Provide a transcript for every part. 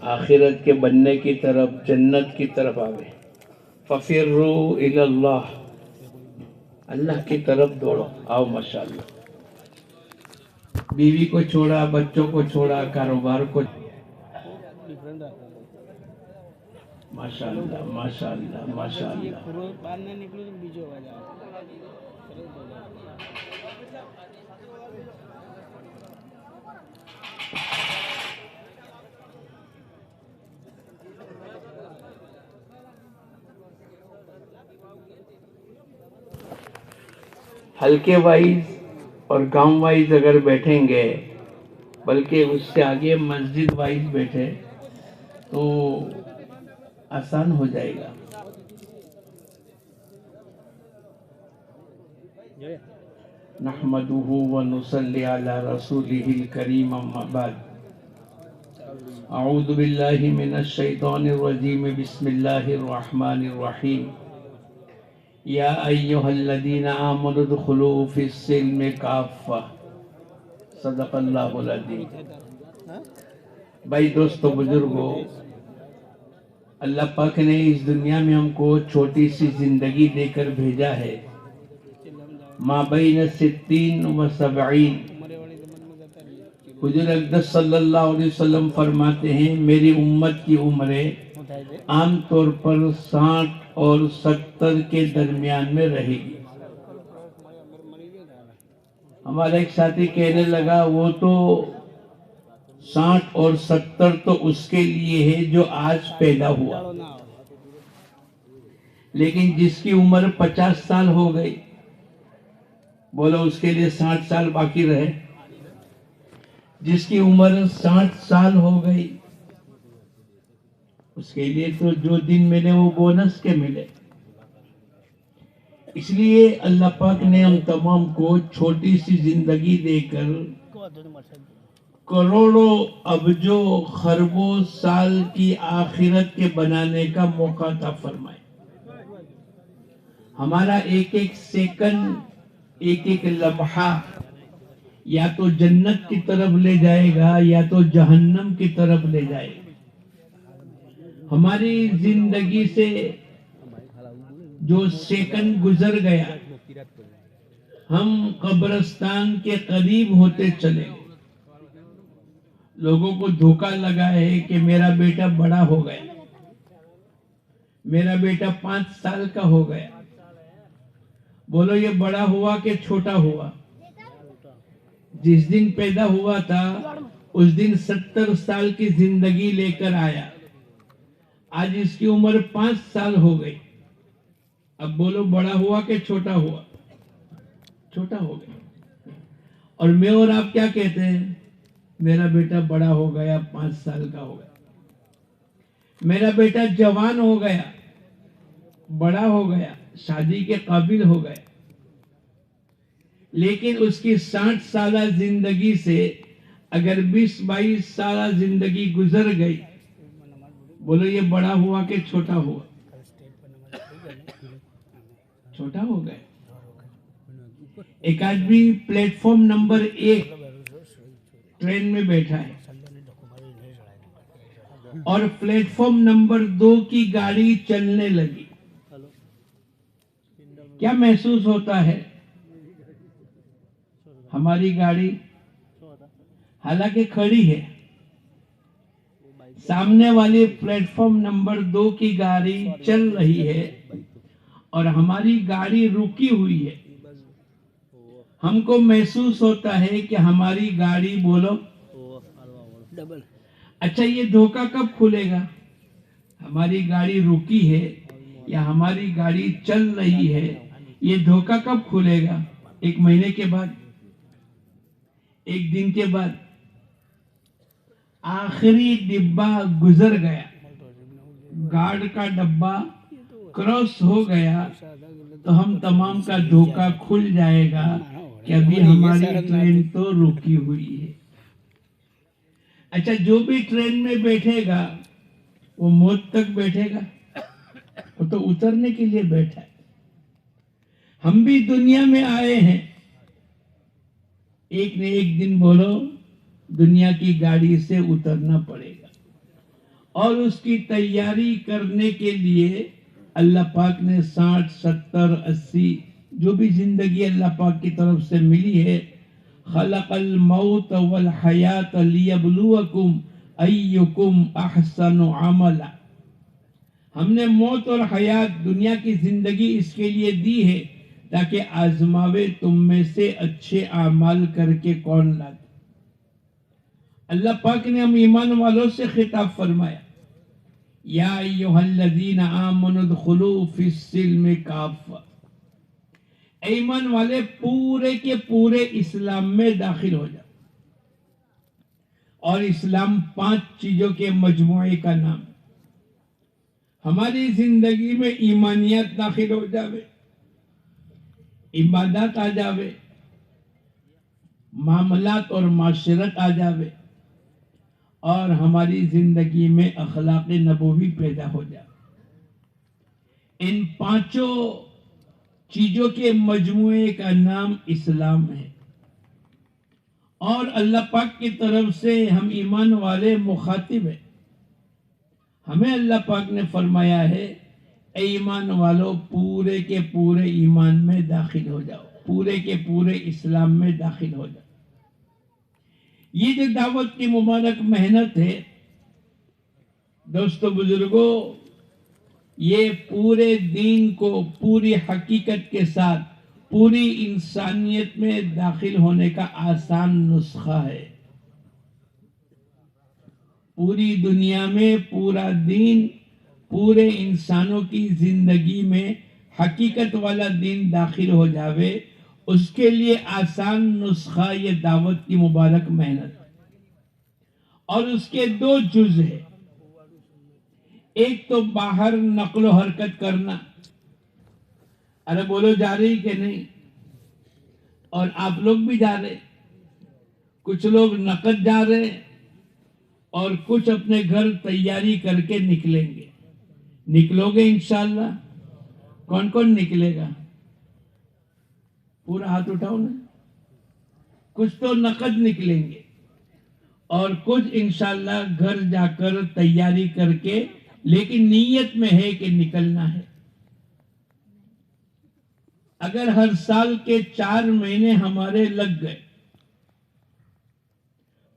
آخرت کے بننے کی طرف، جنت کی طرف آگے. ففروا الی اللہ، اللہ کی طرف دوڑو. آؤ ماشاءاللہ. بیوی کو چھوڑا، بچوں کو چھوڑا، کاروبار کو. ماشاءاللہ ماشاءاللہ ماشاءاللہ. ہلکے وائز اور گاؤں وائز اگر بیٹھیں گے، بلکہ اس سے آگے مسجد وائز بیٹھے تو آسان ہو جائے گا. نحمدہ ونصلی علی رسولہ الکریم، اما بعد. اعوذ باللہ من الشیطان الرجیم، بسم اللہ الرحمن الرحیم. یا ایہا الذین آمنوا ادخلوا فی السلم کافہ. صدق اللہ العظیم. بھائی، دوستو، بزرگو، اللہ پاک نے اس دنیا میں ہم کو چھوٹی سی زندگی دے کر بھیجا ہے. ما بین 60 و 70. حضور اقدس صلی اللہ علیہ وسلم فرماتے ہیں میری امت کی عمریں عام طور پر 60 اور 70 کے درمیان میں رہے گی. ہمارا ایک ساتھی کہنے لگا وہ تو 60 اور 70 تو اس کے لیے ہے جو آج پیدا ہوا، لیکن جس کی عمر 50 سال ہو گئی، بولو اس کے لیے 60 سال باقی رہے. جس کی عمر 60 سال ہو گئی، اس کے لیے تو جو دن ملے وہ بونس کے ملے. اس لیے اللہ پاک نے ہم تمام کو چھوٹی سی زندگی دے کر کروڑوں ابجوں خربوں سال کی آخرت کے بنانے کا موقع عطا فرمائے. ہمارا ایک ایک سیکنڈ، ایک ایک لمحہ یا تو جنت کی طرف لے جائے گا یا تو جہنم کی طرف لے جائے گا. ہماری زندگی سے جو سیکنڈ گزر گیا، ہم قبرستان کے قریب ہوتے چلے گئے. لوگوں کو دھوکہ لگا ہے کہ میرا بیٹا بڑا ہو گیا، میرا بیٹا 5 سال کا ہو گیا. بولو یہ بڑا ہوا کہ چھوٹا ہوا؟ جس دن پیدا ہوا تھا اس دن 70 سال کی زندگی لے کر آیا. آج اس کی عمر 5 سال ہو گئی. اب بولو بڑا ہوا کہ چھوٹا ہوا؟ چھوٹا ہو گیا. اور میں اور آپ کیا کہتے ہیں؟ میرا بیٹا بڑا ہو گیا، 5 سال کا ہو گیا. میرا بیٹا جوان ہو گیا، بڑا ہو گیا، شادی کے قابل ہو گیا. لیکن اس کی 60 سالہ زندگی سے اگر 20-22 سالہ زندگی گزر گئی، بولو یہ بڑا ہوا کہ چھوٹا ہوا؟ چھوٹا ہو گیا. ایک آدمی پلیٹ فارم نمبر 1 ٹرین میں بیٹھا ہے اور پلیٹ فارم نمبر 2 کی گاڑی چلنے لگی. کیا محسوس ہوتا ہے؟ ہماری گاڑی حالانکہ کھڑی ہے، سامنے والی پلیٹ فارم نمبر 2 کی گاڑی چل رہی ہے اور ہماری گاڑی رکی ہوئی ہے. ہم کو محسوس ہوتا ہے کہ ہماری گاڑی، بولو اچھا یہ دھوکہ کب کھلے گا؟ ہماری گاڑی رکی ہے یا ہماری گاڑی چل رہی ہے، یہ دھوکہ کب کھلے گا؟ 1 مہینے کے بعد، 1 دن کے بعد. آخری ڈبہ گزر گیا، گارڈ کا ڈبہ کراس ہو گیا تو ہم تمام کا دھوکہ کھل جائے گا کہ ابھی ہماری ٹرین تو رکی ہوئی ہے. اچھا جو بھی ٹرین میں بیٹھے گا وہ موت تک بیٹھے گا؟ وہ تو اترنے کے لیے بیٹھا ہے. ہم بھی دنیا میں آئے ہیں، ایک نہ ایک دن بولو دنیا کی گاڑی سے اترنا پڑے گا. اور اس کی تیاری کرنے کے لیے اللہ پاک نے 60 70 80 جو بھی زندگی اللہ پاک کی طرف سے ملی ہے، خلق الموت والحیات لیبلوکم ایکم احسن عملا، ہم نے موت اور حیات دنیا کی زندگی اس کے لیے دی ہے تاکہ آزماوے تم میں سے اچھے اعمال کر کے کون لاتا۔ اللہ پاک نے ہم ایمان والوں سے خطاب فرمایا، یا ایہا الذین آمنوا ادخلوا فی السلم کافہ، اے ایمان والے پورے کے پورے اسلام میں داخل ہو جاؤ۔ اور اسلام 5 چیزوں کے مجموعے کا نام، ہماری زندگی میں ایمانیات داخل ہو جاوے، عبادات آ جاوے، معاملات اور معاشرت آ جاوے، اور ہماری زندگی میں اخلاق نبوی پیدا ہو جائے۔ ان 5 چیزوں کے مجموعے کا نام اسلام ہے، اور اللہ پاک کی طرف سے ہم ایمان والے مخاطب ہیں۔ ہمیں اللہ پاک نے فرمایا ہے، اے ایمان والو پورے کے پورے ایمان میں داخل ہو جاؤ، پورے کے پورے اسلام میں داخل ہو جاؤ۔ یہ جو دعوت کی مبارک محنت ہے دوستو بزرگوں، یہ پورے دین کو پوری حقیقت کے ساتھ پوری انسانیت میں داخل ہونے کا آسان نسخہ ہے۔ پوری دنیا میں پورا دین پورے انسانوں کی زندگی میں حقیقت والا دین داخل ہو جاوے، اس کے لیے آسان نسخہ یہ دعوت کی مبارک محنت، اور اس کے 2 جز ہے۔ ایک تو باہر نقل و حرکت کرنا، ارے بولو جا رہی کہ نہیں؟ اور آپ لوگ بھی جا رہے، کچھ لوگ نقد جا رہے اور کچھ اپنے گھر تیاری کر کے نکلیں گے۔ نکلو گے انشاءاللہ؟ کون کون نکلے گا؟ پورا ہاتھ اٹھاؤ نا۔ کچھ تو نقد نکلیں گے اور کچھ انشاءاللہ گھر جا کر تیاری کر کے، لیکن نیت میں ہے کہ نکلنا ہے۔ اگر ہر سال کے 4 مہینے ہمارے لگ گئے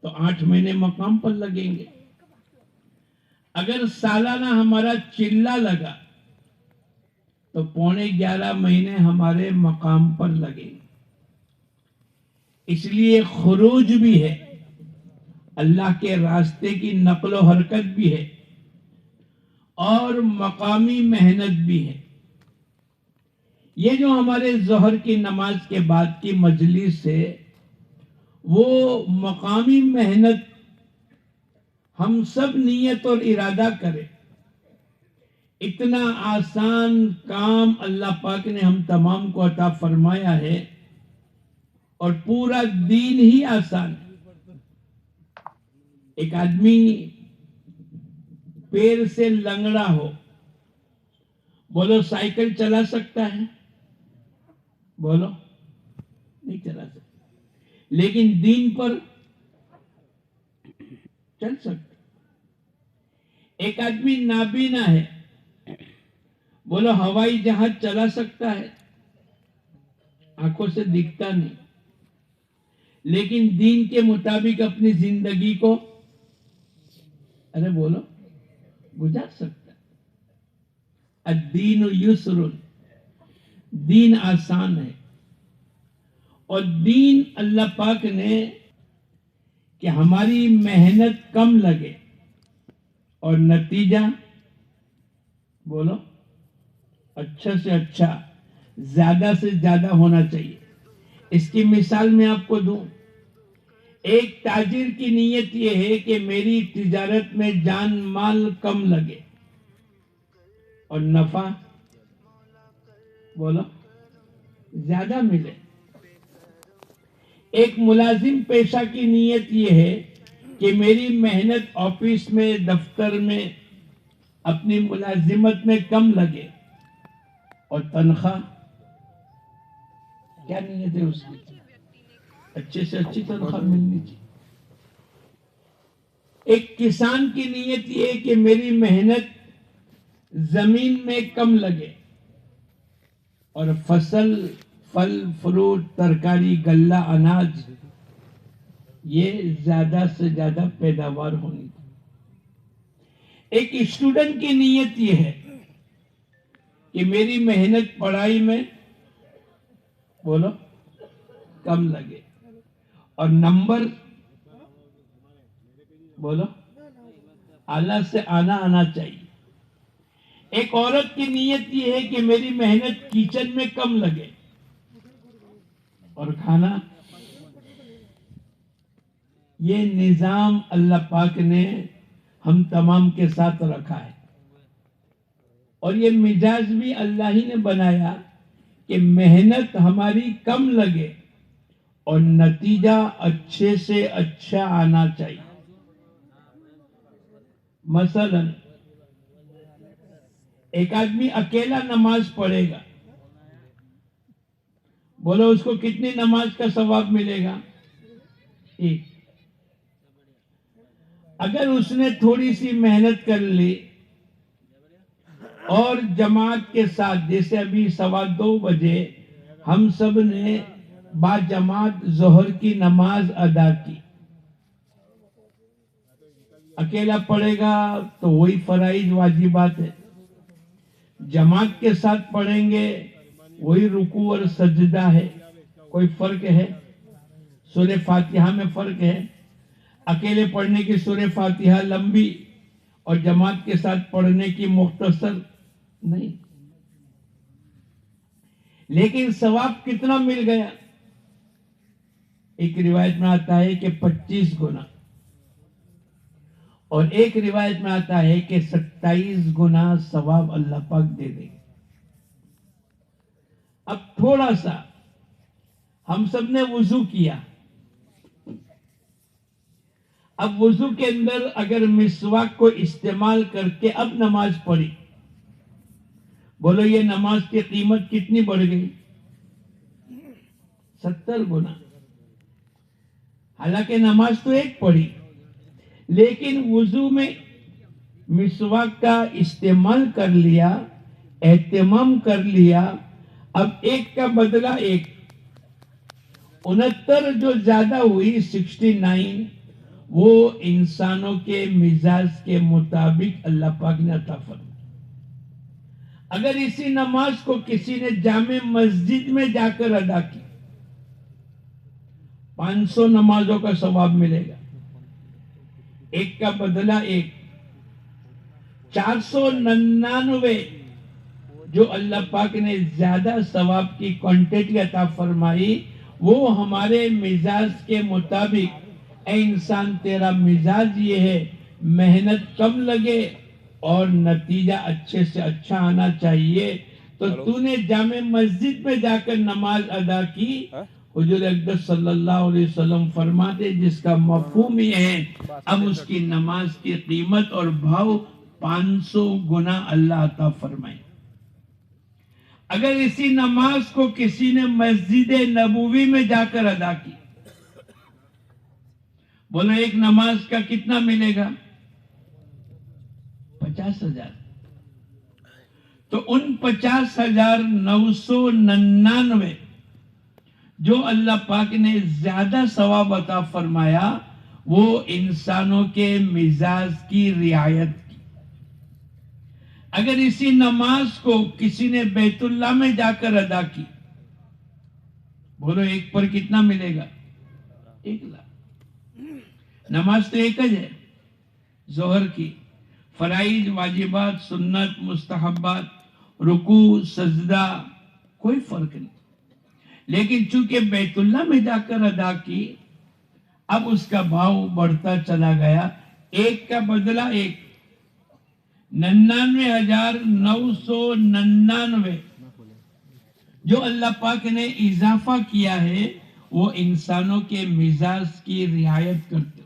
تو 8 مہینے مقام پر لگیں گے۔ اگر سالانہ ہمارا چلہ لگا تو 11.5 مہینے ہمارے مقام پر لگیں گے۔ اس لیے خروج بھی ہے، اللہ کے راستے کی نقل و حرکت بھی ہے، اور مقامی محنت بھی ہے۔ یہ جو ہمارے ظہر کی نماز کے بعد کی مجلس ہے، وہ مقامی محنت ہم سب نیت اور ارادہ کریں۔ اتنا آسان کام اللہ پاک نے ہم تمام کو عطا فرمایا ہے، اور پورا دین ہی آسان ہے۔ ایک آدمی پیر سے لنگڑا ہو، بولو سائیکل چلا سکتا ہے؟ بولو نہیں چلا سکتا، لیکن دین پر چل سکتا۔ ایک آدمی نابینا ہے، بولو ہوائی جہاز چلا سکتا ہے؟ آنکھوں سے دکھتا نہیں، لیکن دین کے مطابق اپنی زندگی کو ارے بولو گزار سکتا۔ الدین یسر، دین آسان ہے، اور دین اللہ پاک نے کہ ہماری محنت کم لگے اور نتیجہ بولو اچھا سے اچھا، زیادہ سے زیادہ ہونا چاہیے۔ اس کی مثال میں آپ کو دوں، ایک تاجر کی نیت یہ ہے کہ میری تجارت میں جان مال کم لگے اور نفع بولو زیادہ ملے۔ ایک ملازم پیشہ کی نیت یہ ہے کہ میری محنت آفس میں، دفتر میں، اپنی ملازمت میں کم لگے اور تنخواہ کیا نیت ہے اس کی؟ اچھے سے اچھی تنخواہ ملنی چاہیے۔ ایک کسان کی نیت یہ ہے کہ میری محنت زمین میں کم لگے اور فصل، پھل، فروٹ، ترکاری، غلہ، اناج یہ زیادہ سے زیادہ پیداوار ہونی تھی۔ ایک اسٹوڈنٹ کی نیت یہ ہے کہ میری محنت پڑھائی میں بولو کم لگے اور نمبر بولو اعلیٰ سے آنا چاہیے۔ ایک عورت کی نیت یہ ہے کہ میری محنت کچن میں کم لگے اور کھانا، یہ نظام اللہ پاک نے ہم تمام کے ساتھ رکھا ہے، اور یہ مزاج بھی اللہ ہی نے بنایا کہ محنت ہماری کم لگے اور نتیجہ اچھے سے اچھا آنا چاہیے۔ مثلا ایک آدمی اکیلا نماز پڑھے گا، بولو اس کو کتنی نماز کا ثواب ملے گا؟ ایک۔ اگر اس نے تھوڑی سی محنت کر لی اور جماعت کے ساتھ، جیسے ابھی 2:15 بجے ہم سب نے با جماعت ظہر کی نماز ادا کی، اکیلا پڑھے گا تو وہی فرائض واجبات ہے، جماعت کے ساتھ پڑھیں گے وہی رکوع اور سجدہ ہے۔ کوئی فرق ہے؟ سورہ فاتحہ میں فرق ہے؟ اکیلے پڑھنے کی سورہ فاتحہ لمبی اور جماعت کے ساتھ پڑھنے کی مختصر نہیں، لیکن ثواب کتنا مل گیا؟ ایک روایت میں آتا ہے کہ 25 گنا، اور ایک روایت میں آتا ہے کہ 27 گنا ثواب اللہ پاک دے دے گے۔ اب تھوڑا سا ہم سب نے وضو کیا، اب وضو کے اندر اگر مسواک کو استعمال کر کے اب نماز پڑھی، بولو یہ نماز کی قیمت کتنی بڑھ گئی؟ 70 گنا۔ حالانکہ نماز تو ایک پڑھی، لیکن وضو میں مسواک کا استعمال کر لیا، اہتمام کر لیا، اب ایک کا بدلہ ایک، 69 جو زیادہ ہوئی 69، وہ انسانوں کے مزاج کے مطابق اللہ پاک نے عطا فرمائی۔ اگر اسی نماز کو کسی نے جامع مسجد میں جا کر ادا کی، 500 نمازوں کا ثواب ملے گا، ایک کا بدلہ ایک، 499 جو اللہ پاک نے زیادہ ثواب کی کوانٹٹی عطا فرمائی، وہ ہمارے مزاج کے مطابق، اے انسان تیرا مزاج یہ ہے محنت کم لگے اور نتیجہ اچھے سے اچھا آنا چاہیے، تو نے جامع مسجد میں جا کر نماز ادا کی، حضور اقدس صلی اللہ علیہ وسلم فرماتے جس کا مفہوم یہ ہے، اب اس کی نماز کی قیمت اور بھاؤ 500 گنا اللہ عطا فرمائے۔ اگر اسی نماز کو کسی نے مسجد نبوی میں جا کر ادا کی، بولو ایک نماز کا کتنا ملے گا؟ 50,000۔ تو ان 50,999 جو اللہ پاک نے زیادہ ثواب عطا فرمایا، وہ انسانوں کے مزاج کی رعایت کی۔ اگر اسی نماز کو کسی نے بیت اللہ میں جا کر ادا کی، بولو ایک پر کتنا ملے گا؟ 1,00,000۔ نماز تو ایک ہی ہے، ظہر کی، فرائض، واجبات، سنت، مستحبات، رکوع، سجدہ، کوئی فرق نہیں، لیکن چونکہ بیت اللہ میں جا کر ادا کی، اب اس کا بھاؤ بڑھتا چلا گیا، ایک کا بدلہ ایک، 99,999 جو اللہ پاک نے اضافہ کیا ہے، وہ انسانوں کے مزاج کی رعایت کرتے ہو۔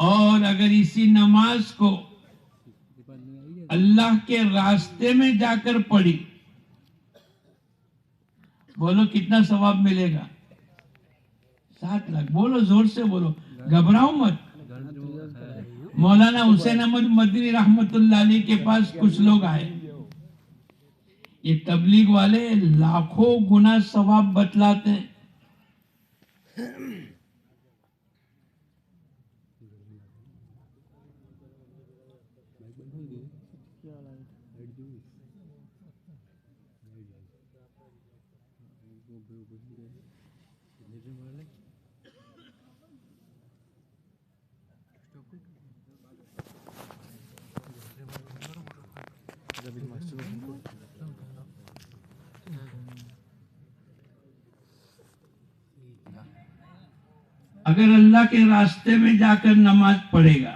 اور اگر اسی نماز کو اللہ کے راستے میں جا کر پڑھی، بولو کتنا ثواب ملے گا؟ 7 لاکھ۔ بولو زور سے بولو، گھبراؤ مت، مولانا حسین احمد مدنی رحمت اللہ علیہ کے پاس کچھ لوگ آئے. یہ تبلیغ والے لاکھوں گنا ثواب بتلاتے ہیں. اگر اللہ کے راستے میں جا کر نماز پڑھے گا،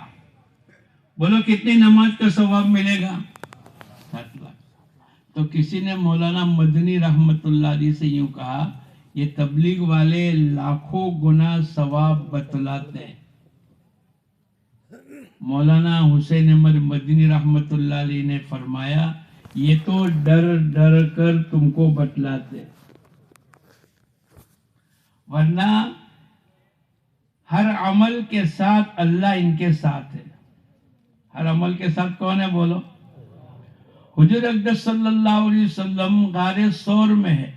بولو کتنی نماز کا ثواب ملے گا؟ 7 لاکھ. تو کسی نے مولانا مدنی رحمت اللہ علیہ سے یوں کہا، یہ تبلیغ والے لاکھوں گنا ثواب بتلاتے ہیں. مولانا حسین احمد مدنی رحمت اللہ علیہ نے فرمایا، یہ تو ڈر ڈر کر تم کو بتلاتے، ورنہ ہر عمل کے ساتھ اللہ ان کے ساتھ ہے. ہر عمل کے ساتھ کون ہے؟ بولو. حضور اقدس صلی اللہ علیہ وسلم غار ثور میں ہے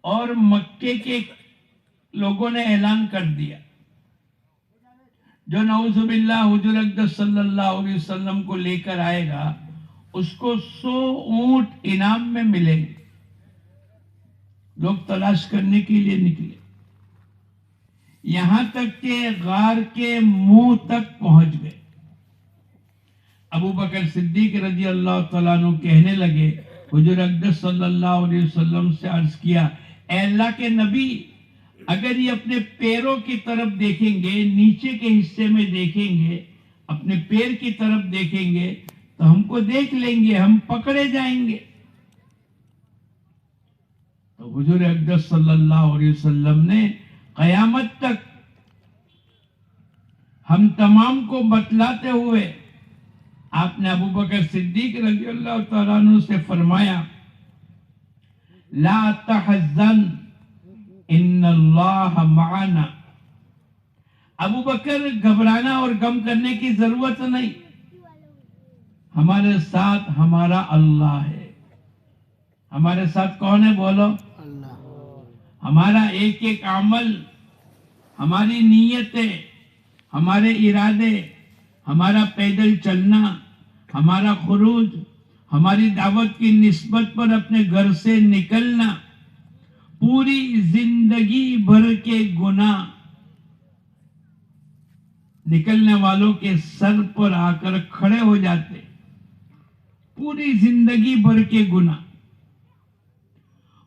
اور مکے کے لوگوں نے اعلان کر دیا، جو نعوذ باللہ حضور اقدس صلی اللہ علیہ وسلم کو لے کر آئے گا اس کو 100 اونٹ انعام میں ملیں گے. لوگ تلاش کرنے کے لیے نکلے، یہاں تک کہ غار کے منہ تک پہنچ گئے. ابو بکر صدیق رضی اللہ تعالیٰ عنہ کہنے لگے، حضور اقدس صلی اللہ علیہ وسلم سے عرض کیا، اے اللہ کے نبی، اگر یہ اپنے پیروں کی طرف دیکھیں گے، نیچے کے حصے میں دیکھیں گے، اپنے پیر کی طرف دیکھیں گے تو ہم کو دیکھ لیں گے، ہم پکڑے جائیں گے. تو حضور اقدس صلی اللہ علیہ وسلم نے قیامت تک ہم تمام کو بتلاتے ہوئے آپ نے ابو بکر صدیق رضی اللہ تعالیٰ عنہ سے فرمایا، لا تحزن ان اللہ معنا. ابو بکر گھبرانا اور غم کرنے کی ضرورت نہیں، ہمارے ساتھ ہمارا اللہ ہے. ہمارے ساتھ کون ہے؟ بولو. اللہ. ہمارا ایک ایک عمل، ہماری نیتیں، ہمارے ارادے، ہمارا پیدل چلنا، ہمارا خروج، ہماری دعوت کی نسبت پر اپنے گھر سے نکلنا، پوری زندگی بھر کے گناہ نکلنے والوں کے سر پر آ کر کھڑے ہو جاتے. پوری زندگی بھر کے گناہ،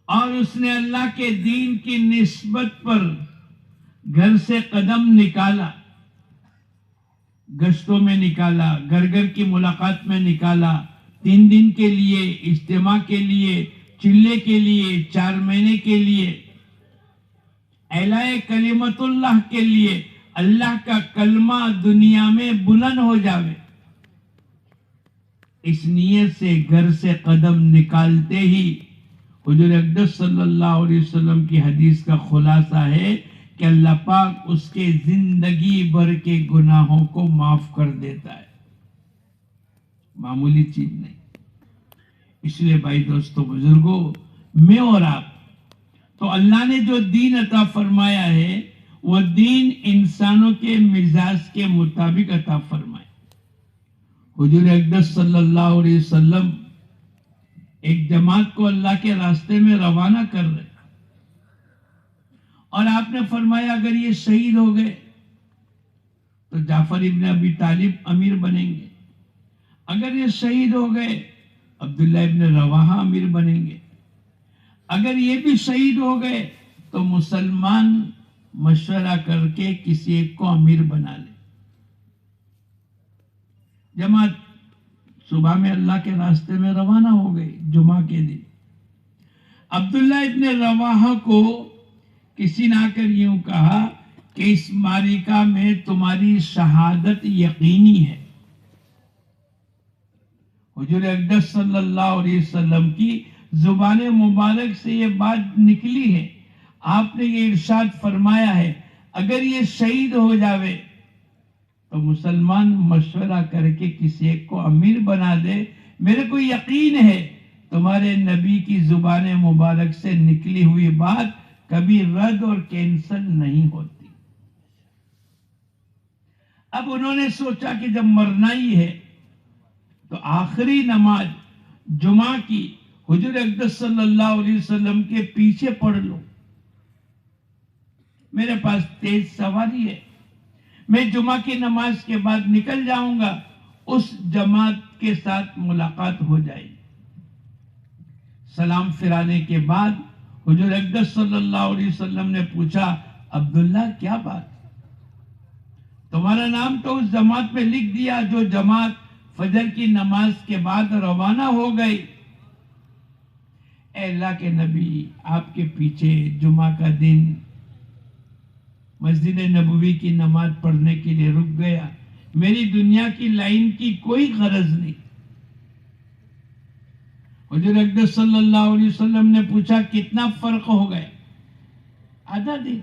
اور اس نے اللہ کے دین کی نسبت پر گھر سے قدم نکالا، گشتوں میں نکالا، گھر گھر کی ملاقات میں نکالا، 3 دن کے لیے، اجتماع کے لیے، چلے کے لیے، 4 مہینے کے لیے، اعلاء کلمت اللہ کے لیے، اللہ کا کلمہ دنیا میں بلند ہو جاوے. اس نیت سے گھر سے قدم نکالتے ہی حضور اقدس صلی اللہ علیہ وسلم کی حدیث کا خلاصہ ہے کہ اللہ پاک اس کے زندگی بھر کے گناہوں کو معاف کر دیتا ہے. معمولی چیز نہیں. اس لیے بھائی دوستو بزرگوں، میں اور آپ تو اللہ نے جو دین عطا فرمایا ہے وہ دین انسانوں کے مزاج کے مطابق عطا فرمایا. حضور اقدس صلی اللہ علیہ وسلم ایک جماعت کو اللہ کے راستے میں روانہ کر رہے، اور آپ نے فرمایا اگر یہ شہید ہو گئے تو جعفر ابن ابی طالب امیر بنیں گے، اگر یہ شہید ہو گئے عبداللہ ابن رواحہ امیر بنیں گے، اگر یہ بھی شہید ہو گئے تو مسلمان مشورہ کر کے کسی ایک کو امیر بنا لے. جماعت صبح میں اللہ کے راستے میں روانہ ہو گئی جمعہ کے دن. عبداللہ ابن رواحہ کو کسی نے آ کر یوں کہا کہ اس معرکہ میں تمہاری شہادت یقینی ہے. حضور اقدس صلی اللہ علیہ وسلم کی زبان مبارک سے یہ بات نکلی ہے. آپ نے یہ ارشاد فرمایا ہے اگر یہ شہید ہو جاوے تو مسلمان مشورہ کر کے کسی ایک کو امیر بنا دے. میرے کو یقین ہے تمہارے نبی کی زبان مبارک سے نکلی ہوئی بات کبھی رد اور کینسل نہیں ہوتی. اب انہوں نے سوچا کہ جب مرنا ہی ہے تو آخری نماز جمعہ کی حضور اقدس صلی اللہ علیہ وسلم کے پیچھے پڑھ لو. میرے پاس تیز سواری ہے, میں جمعہ کی نماز کے بعد نکل جاؤں گا, اس جماعت کے ساتھ ملاقات ہو جائے گی. سلام پھرانے کے بعد حضور اقدس صلی اللہ علیہ وسلم نے پوچھا, عبداللہ کیا بات, تمہارا نام تو اس جماعت میں لکھ دیا جو جماعت فجر کی نماز کے بعد روانہ ہو گئی. اے اللہ کے نبی, آپ کے پیچھے جمعہ کا دن مسجد نبوی کی نماز پڑھنے کے لیے رک گیا, میری دنیا کی لائن کی کوئی غرض نہیں. حضور اقدس صلی اللہ علیہ وسلم نے پوچھا کتنا فرق ہو گیا, آدھا دن.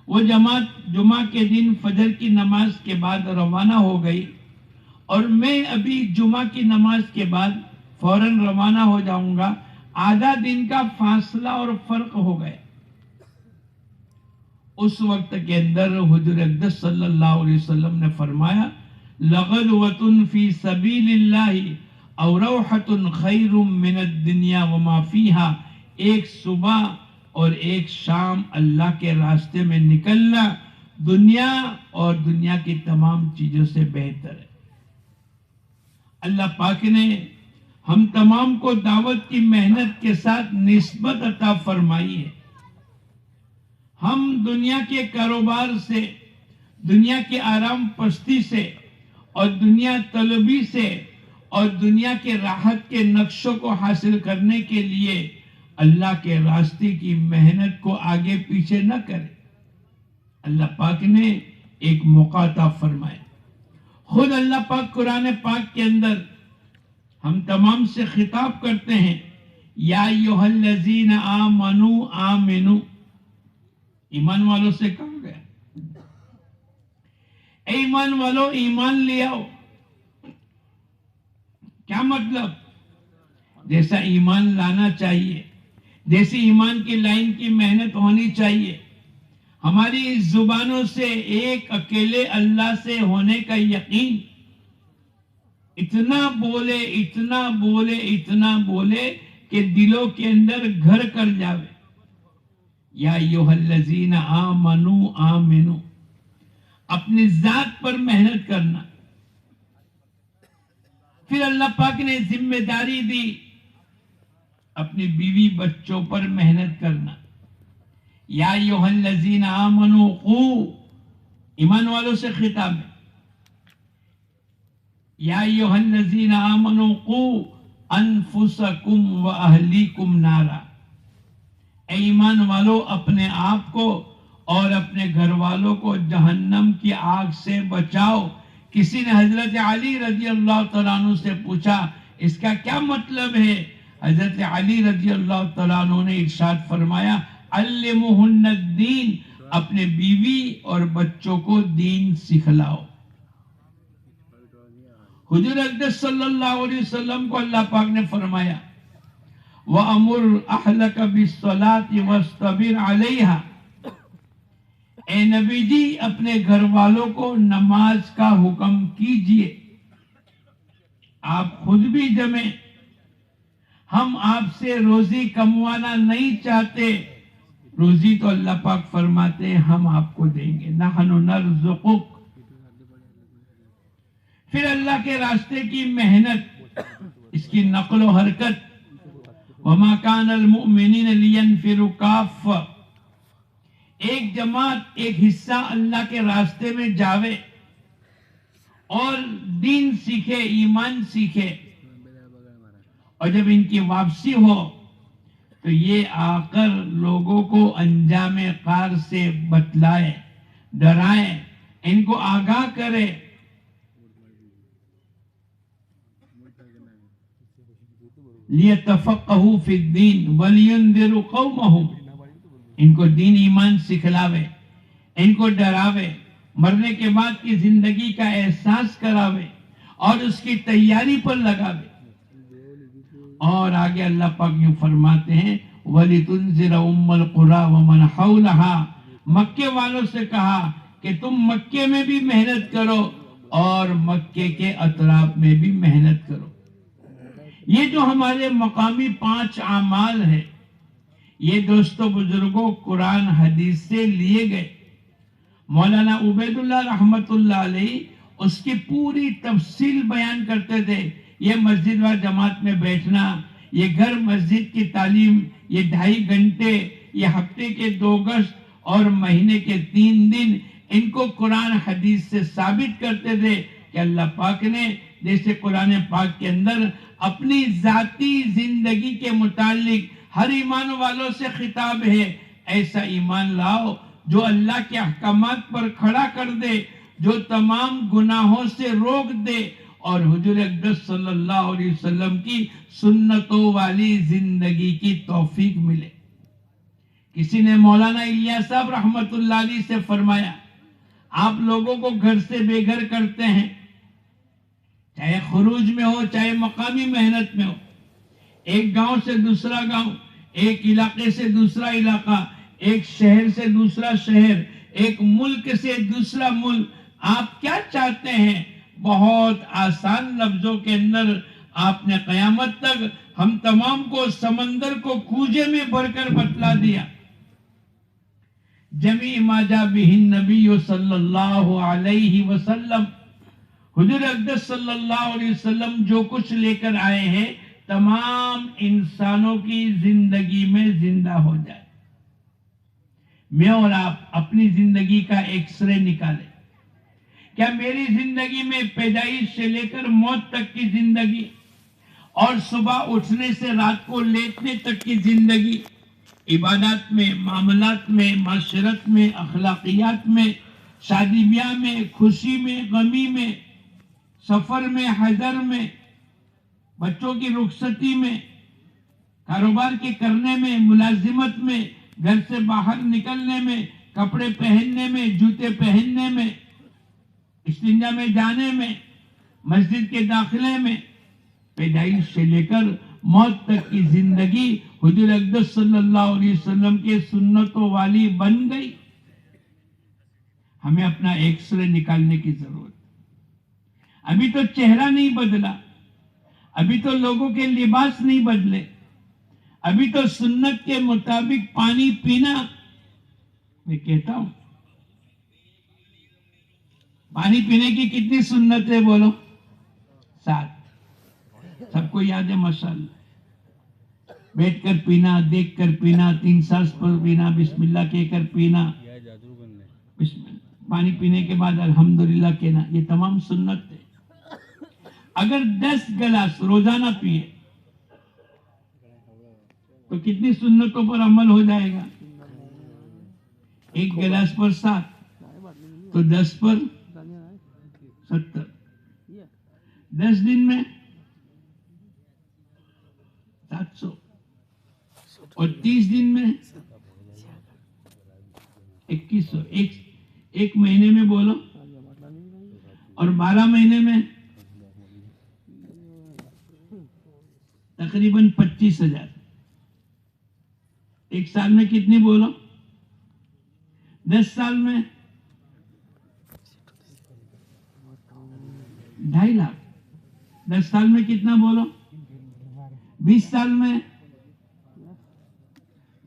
وہ جماعت جمعہ کے دن فجر کی نماز کے بعد روانہ ہو گئی اور میں ابھی جمعہ کی نماز کے بعد فوراً روانہ ہو جاؤں گا, آدھا دن کا فاصلہ اور فرق ہو گیا. اس وقت کے اندر حضور اقدس صلی اللہ علیہ وسلم نے فرمایا, لغدوۃ فی سبیل اللہ او روحۃ خیر من الدنیا وما فیہا, ایک صبح اور ایک شام اللہ کے راستے میں نکلنا دنیا اور دنیا کی تمام چیزوں سے بہتر ہے. اللہ پاک نے ہم تمام کو دعوت کی محنت کے ساتھ نسبت عطا فرمائی ہے. ہم دنیا کے کاروبار سے, دنیا کے آرام پستی سے اور دنیا طلبی سے اور دنیا کے راحت کے نقشوں کو حاصل کرنے کے لیے اللہ کے راستے کی محنت کو آگے پیچھے نہ کریں. اللہ پاک نے ایک موقع عطا فرمایا. خود اللہ پاک قرآن پاک کے اندر ہم تمام سے خطاب کرتے ہیں, یا ایھا الذین آمنوا آمنوا, ایمان والوں سے کہا گیا اے ایمان والو ایمان لے آؤ. کیا مطلب؟ جیسا ایمان لانا چاہیے, جیسی ایمان کی لائن کی محنت ہونی چاہیے, ہماری زبانوں سے ایک اکیلے اللہ سے ہونے کا یقین, اتنا بولے اتنا بولے اتنا بولے کہ دلوں کے اندر گھر کر جاوے. یا ایھا الذین آمنوا آمنوا, اپنی ذات پر محنت کرنا. پھر اللہ پاک نے ذمہ داری دی اپنی بیوی بچوں پر محنت کرنا. یا ایھا الذین آمنوا قوا, ایمان والوں سے خطاب ہے. یا ایھا الذین آمنوا قوا انفسکم واہلیکم نارا, اے ایمان والو اپنے آپ کو اور اپنے گھر والوں کو جہنم کی آگ سے بچاؤ. کسی نے حضرت علی رضی اللہ تعالیٰ عنہ سے پوچھا اس کا کیا مطلب ہے؟ حضرت علی رضی اللہ تعالیٰ عنہ نے ارشاد فرمایا, علموہن الدین, اپنے بیوی اور بچوں کو دین سکھلاؤ. حضور اقدس صلی اللہ علیہ وسلم کو اللہ پاک نے فرمایا, وَأَمُرْ أَحْلَكَ بِالصَّلَاةِ وَاسْتَبِرْ عَلَيْهَا, اے نبی جی اپنے گھر والوں کو نماز کا حکم کیجئے. آپ خود بھی جمیں, ہم آپ سے روزی کموانا نہیں چاہتے, روزی تو اللہ پاک فرماتے ہیں ہم آپ کو دیں گے. نحن نرزقک. پھر اللہ کے راستے کی محنت, اس کی نقل و حرکت. وَمَا كَانَ الْمُؤْمِنِينَ لِيَنْفِرُوا كَافَّةً, ایک جماعت ایک حصہ اللہ کے راستے میں جاوے اور دین سیکھے, ایمان سیکھے, اور جب ان کی واپسی ہو تو یہ آ کر لوگوں کو انجام کار سے بتلائے, ڈرائے, ان کو آگاہ کرے. لِيَتَفَقَّهُوا فِي الدِّينِ وَلِيُنذِرُوا قَوْمَهُمْ, ان کو دین ایمان سکھلاوے, ان کو ڈراوے, مرنے کے بعد کی زندگی کا احساس کراوے اور اس کی تیاری پر لگاوے. اور آگے اللہ پاک یوں فرماتے ہیں وَلِتُنذِرَ أُمَّ الْقُرَىٰ وَمَنْ حَوْلَهَا. مکے والوں سے کہا کہ تم مکے میں بھی محنت کرو اور مکے کے اطراف میں بھی محنت کرو. یہ جو ہمارے مقامی 5 اعمال ہیں یہ دوستو بزرگوں قرآن حدیث سے لیے گئے. مولانا عبید اللہ رحمت اللہ علیہ اس کی پوری تفصیل بیان کرتے تھے. یہ مسجد و جماعت میں بیٹھنا، یہ گھر مسجد کی تعلیم، یہ 2.5 گھنٹے، یہ ہفتے کے 2 گشت اور مہینے کے 3 دن، ان کو قرآن حدیث سے ثابت کرتے تھے کہ اللہ پاک نے جیسے قرآن پاک کے اندر اپنی ذاتی زندگی کے متعلق ہر ایمان والوں سے خطاب ہے، ایسا ایمان لاؤ جو اللہ کے احکامات پر کھڑا کر دے، جو تمام گناہوں سے روک دے اور حضور اقدس صلی اللہ علیہ وسلم کی سنتوں والی زندگی کی توفیق ملے. کسی نے مولانا الیاس صاحب رحمت اللہ علیہ سے فرمایا آپ لوگوں کو گھر سے بے گھر کرتے ہیں، چاہے خروج میں ہو چاہے مقامی محنت میں ہو، ایک گاؤں سے دوسرا گاؤں، ایک علاقے سے دوسرا علاقہ، ایک شہر سے دوسرا شہر، ایک ملک سے دوسرا ملک. آپ کیا چاہتے ہیں؟ بہت آسان لفظوں کے اندر آپ نے قیامت تک ہم تمام کو سمندر کو کوزے میں بھر کر بتلا دیا. جمیع ما جاء بہ النبی صلی اللہ علیہ وسلم، حضور اقدس صلی اللہ علیہ وسلم جو کچھ لے کر آئے ہیں تمام انسانوں کی زندگی میں زندہ ہو جائے. میں اور آپ اپنی زندگی کا ایکس رے نکالیں. کیا میری زندگی میں پیدائش سے لے کر موت تک کی زندگی اور صبح اٹھنے سے رات کو لیٹنے تک کی زندگی، عبادات میں، معاملات میں، معاشرت میں، اخلاقیات میں، شادی بیاہ میں، خوشی میں، غمی میں، سفر میں، حضر میں، بچوں کی رخصتی میں، کاروبار کے کرنے میں، ملازمت میں، گھر سے باہر نکلنے میں، کپڑے پہننے میں، جوتے پہننے میں، استنجا میں جانے میں، مسجد کے داخلے میں، پیدائش سے لے کر موت تک کی زندگی حضور اقدس صلی اللہ علیہ وسلم کے سنتوں والی بن گئی. ہمیں اپنا ایکس رے نکالنے کی ضرورت. ابھی تو چہرہ نہیں بدلا، ابھی تو لوگوں کے لباس نہیں بدلے، ابھی تو سنت کے مطابق پانی پینا. میں کہتا ہوں پانی پینے کی کتنی سنت ہے بولو؟ 7. سب کو یاد ہے ماشاءاللہ. بیٹھ کر پینا، دیکھ کر پینا، 3 سانس پر پینا، بسم اللہ کہہ کر پینا، پانی پینے کے بعد الحمدللہ کہنا، یہ تمام سنت ہے. اگر 10 گلاس روزانہ پیے تو کتنی سنتوں پر عمل ہو جائے گا؟ 1 گلاس پر 7 تو 10 پر 70. 10 دن میں 700 اور 30 دن میں 2100. ایک مہینے میں بولو اور 12 مہینے میں تقریباً 25,000. 1 سال میں کتنی بولو؟ 10 سال میں 2.5 لاکھ. 10 سال میں کتنا بولو؟ 20 سال میں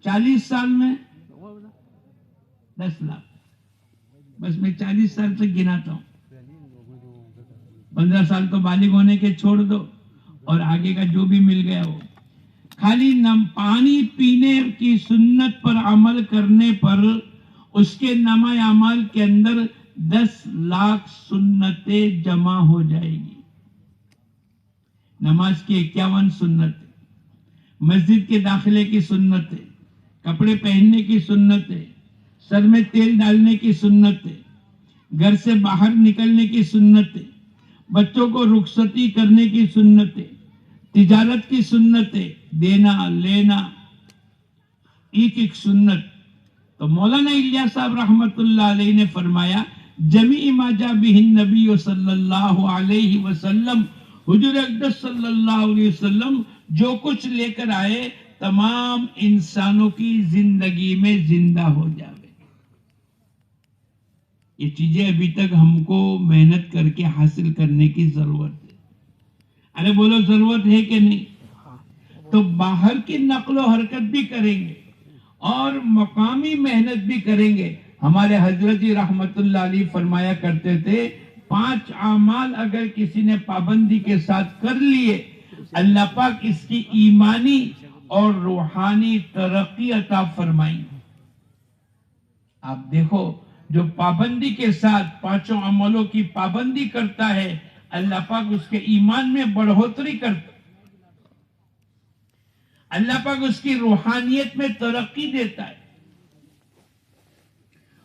40 سال میں 10 لاکھ. بس میں 40 سال سے گناتا ہوں. 15 سال تو بالغ ہونے کے چھوڑ دو اور آگے کا جو بھی مل گیا وہ. خالی پانی پینے کی سنت پر عمل کرنے پر اس کے نامہ اعمال کے اندر 10 لاکھ سنتیں جمع ہو جائے گی. نماز کی 51 سنتیں، مسجد کے داخلے کی سنتیں، کپڑے پہننے کی سنتیں، سر میں تیل ڈالنے کی سنتیں، گھر سے باہر نکلنے کی سنتیں، بچوں کو رخصتی کرنے کی سنتیں، تجارت کی سنتیں، دینا لینا، ایک ایک سنت. تو مولانا الیاس صاحب رحمت اللہ علیہ نے فرمایا جمیع ما جاء به النبی صلی اللہ علیہ وسلم، حضور اقدس صلی اللہ علیہ وسلم جو کچھ لے کر آئے تمام انسانوں کی زندگی میں زندہ ہو جاوے۔ یہ چیزیں ابھی تک ہم کو محنت کر کے حاصل کرنے کی ضرورت ہے۔ ارے بولو ضرورت ہے کہ نہیں؟ تو باہر کی نقل و حرکت بھی کریں گے اور مقامی محنت بھی کریں گے۔ ہمارے حضرت جی رحمت اللہ علیہ فرمایا کرتے تھے 5 اعمال اگر کسی نے پابندی کے ساتھ کر لیے اللہ پاک اس کی ایمانی اور روحانی ترقی عطا فرمائیں۔ آپ دیکھو جو پابندی کے ساتھ 5 عملوں کی پابندی کرتا ہے اللہ پاک اس کے ایمان میں بڑھوتری کرتا، اللہ پاک اس کی روحانیت میں ترقی دیتا ہے،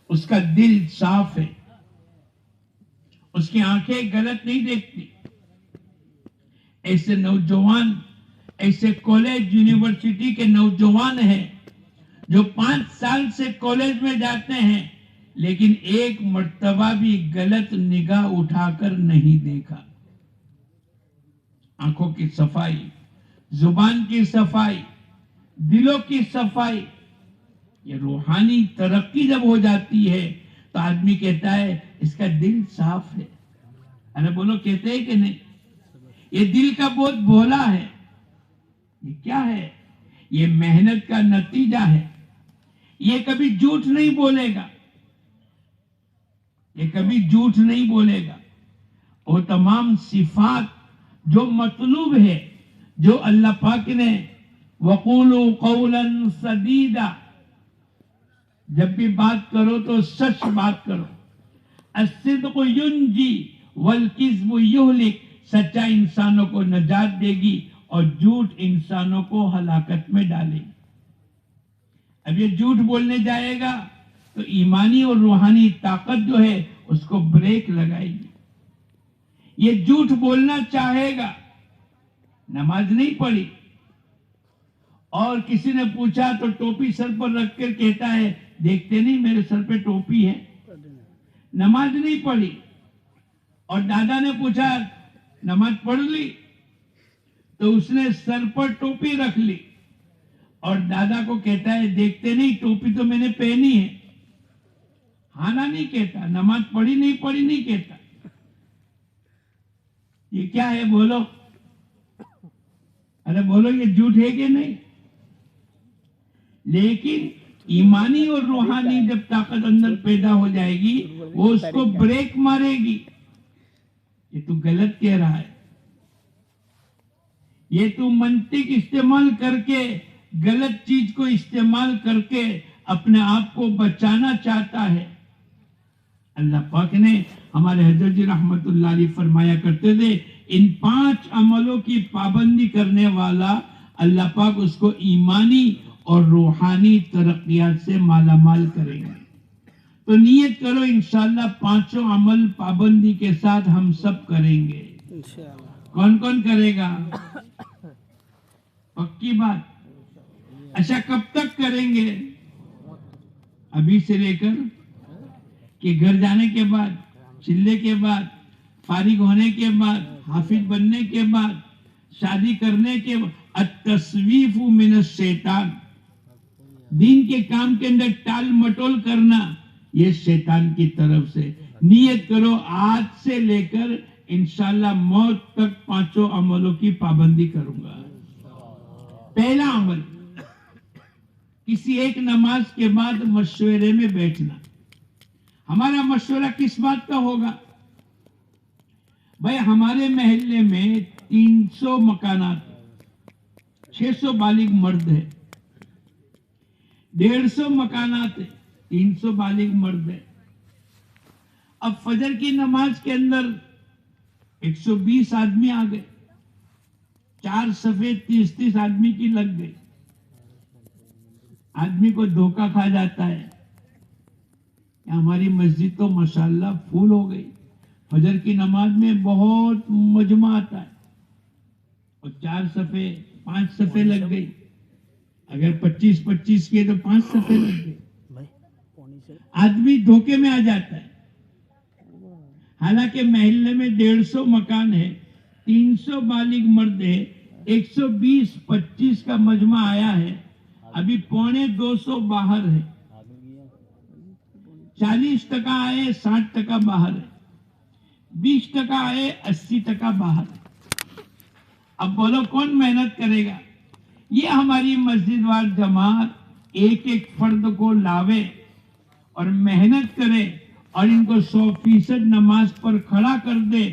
اس کا دل صاف ہے، اس کی آنکھیں غلط نہیں دیکھتی۔ ایسے نوجوان، ایسے کالج یونیورسٹی کے نوجوان ہیں جو 5 سال سے کالج میں جاتے ہیں لیکن ایک مرتبہ بھی غلط نگاہ اٹھا کر نہیں دیکھا۔ آنکھوں کی صفائی، زبان کی صفائی، دلوں کی صفائی، یہ روحانی ترقی جب ہو جاتی ہے تو آدمی کہتا ہے اس کا دل صاف ہے۔ ارے بولو کہتے ہیں کہ نہیں؟ یہ دل کا بہت بھولا ہے۔ یہ کیا ہے؟ یہ محنت کا نتیجہ ہے۔ یہ کبھی جھوٹ نہیں بولے گا، یہ کبھی جھوٹ نہیں بولے گا۔ وہ تمام صفات جو مطلوب ہے، جو اللہ پاک نے وَقُولُوا قَوْلًا سَدِيدًا، جب بھی بات کرو تو سچ بات کرو۔ الصدق ينجي والكذب يهلك، سچا انسانوں کو نجات دے گی اور جھوٹ انسانوں کو ہلاکت میں ڈالے گی۔ اب یہ جھوٹ بولنے جائے گا تو ایمانی اور روحانی طاقت جو ہے اس کو بریک لگائے گی۔ یہ جھوٹ بولنا چاہے گا، نماز نہیں پڑھی اور کسی نے پوچھا تو ٹوپی سر پر رکھ کر کہتا ہے دیکھتے نہیں میرے سر پہ ٹوپی ہے، نماز نہیں پڑھی۔ اور دادا نے پوچھا نماز پڑھ لی تو اس نے سر پر ٹوپی رکھ لی اور دادا کو کہتا ہے دیکھتے نہیں ٹوپی تو میں نے پہنی ہے، ہانا نہیں کہتا، نماز پڑھی نہیں کہتا۔ یہ کیا ہے بولو؟ ارے بولو یہ جھوٹ ہے کہ نہیں؟ لیکن ایمانی اور روحانی جب طاقت اندر پیدا ہو جائے گی وہ اس کو بریک مارے گی۔ یہ تو غلط کہہ رہا ہے، یہ تو منطق استعمال کر کے غلط چیز کو استعمال کر کے اپنے آپ کو بچانا چاہتا ہے۔ اللہ پاک نے ہمارے حضرت جی رحمت اللہ علیہ فرمایا کرتے تھے ان 5 عملوں کی پابندی کرنے والا اللہ پاک اس کو ایمانی اور روحانی ترقیات سے مالا مال کریں گے۔ تو نیت کرو انشاءاللہ 5 عمل پابندی کے ساتھ ہم سب کریں گے۔ کون کون کرے گا؟ پکی بات۔ اچھا کب تک کریں گے؟ ابھی سے لے کر کہ گھر جانے کے بعد، چلے کے بعد، فارغ ہونے کے بعد، حافظ بننے کے بعد، شادی کرنے کے بعد۔ التسویف من الشیطان، دین کے کام کے اندر ٹال مٹول کرنا یہ شیطان کی طرف سے۔ نیت کرو آج سے لے کر انشاءاللہ موت تک 5 عملوں کی پابندی کروں گا۔ پہلا عمل، کسی ایک نماز کے بعد مشورے میں بیٹھنا۔ ہمارا مشورہ کس بات کا ہوگا؟ بھائی ہمارے محلے میں 300 مکانات، 600 بالغ مرد ہے، 150 مکانات ہے، 300 بالغ مرد ہے۔ اب فجر کی نماز کے اندر 120 آدمی آ گئے، 4 صفیں 30 آدمی کی لگ گئی۔ آدمی کو دھوکہ کھا جاتا ہے کہ ہماری مسجد تو ماشاءاللہ پھول ہو گئی، فجر کی نماز میں بہت مجمع آتا ہے اور 4 صفیں 5 صفیں لگ گئی، اگر 25 کیے تو 5 صفیں لگ گئی۔ آدمی دھوکے میں آ جاتا ہے۔ حالانکہ محلے میں 150 مکان ہے، 300 بالغ مرد ہے، 120-25 کا مجمع آیا ہے، ابھی 250 باہر ہے، 40% آئے، 60% باہر ہے، 20% آئے، 80% باہر ہے۔ اب بولو کون محنت کرے گا؟ یہ ہماری مسجد وال جماعت ایک ایک فرد کو لاوے اور محنت کرے اور ان کو 100% نماز پر کھڑا کر دے۔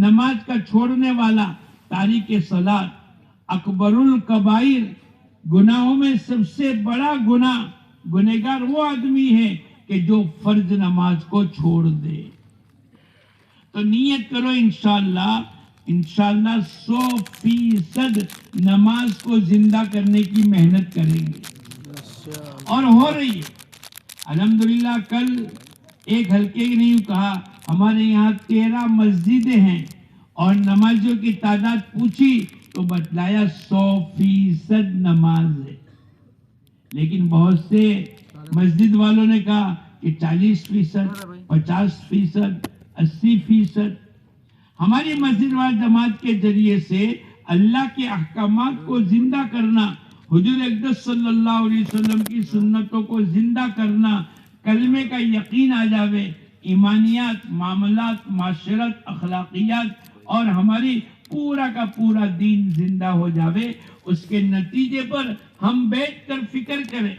نماز کا چھوڑنے والا تاریک صلاۃ اکبر الکبائر، گناہوں میں سب سے بڑا گنہگار وہ آدمی ہے کہ جو فرض نماز کو چھوڑ دے۔ تو نیت کرو انشاءاللہ 100% نماز کو زندہ کرنے کی محنت کریں گے، اور ہو رہی ہے الحمدللہ۔ کل ایک ہلکے کی نہیں کہا، ہمارے یہاں 13 مسجدیں ہیں اور نمازیوں کی تعداد پوچھی تو بتلایا 100% نماز ہے، لیکن بہت سے مسجد والوں نے کہا کہ 40%، 50%، 80%۔ ہماری مسجد وال جماعت کے ذریعے سے اللہ کے احکامات کو زندہ کرنا، حضور اقدس صلی اللہ علیہ وسلم کی سنتوں کو زندہ کرنا، کلمے کا یقین آ جاوے، ایمانیات، معاملات، معاشرت، اخلاقیات اور ہماری پورا کا پورا دین زندہ ہو جاوے۔ اس کے نتیجے پر ہم بیٹھ کر فکر کریں،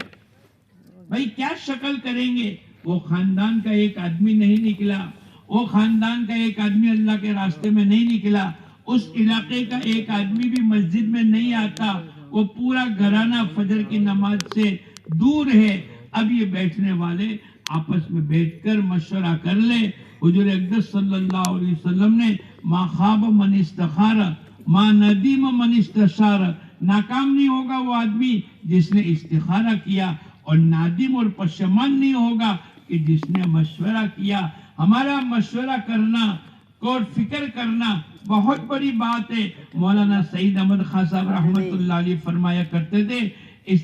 بھائی کیا شکل کریں گے؟ وہ خاندان کا ایک آدمی نہیں نکلا، وہ خاندان کا ایک آدمی اللہ کے راستے میں نہیں نکلا، اس علاقے کا ایک آدمی بھی مسجد میں نہیں آتا، وہ پورا گھرانہ فجر کی نماز سے دور ہے۔ اب یہ بیٹھنے والے آپس میں بیٹھ کر مشورہ کر لے۔ حضور اقدس صلی اللہ علیہ وسلم نے ما خاب من استخار ما ندیم من استشار، ناکام نہیں ہوگا وہ آدمی جس نے استخارہ کیا، اور نادم اور پشیمان نہیں ہوگا کہ جس نے مشورہ کیا۔ ہمارا مشورہ کرنا اور فکر کرنا بہت بڑی بات ہے۔ مولانا سعید احمد خان صاحب رحمت اللہ علیہ فرمایا کرتے تھے، اس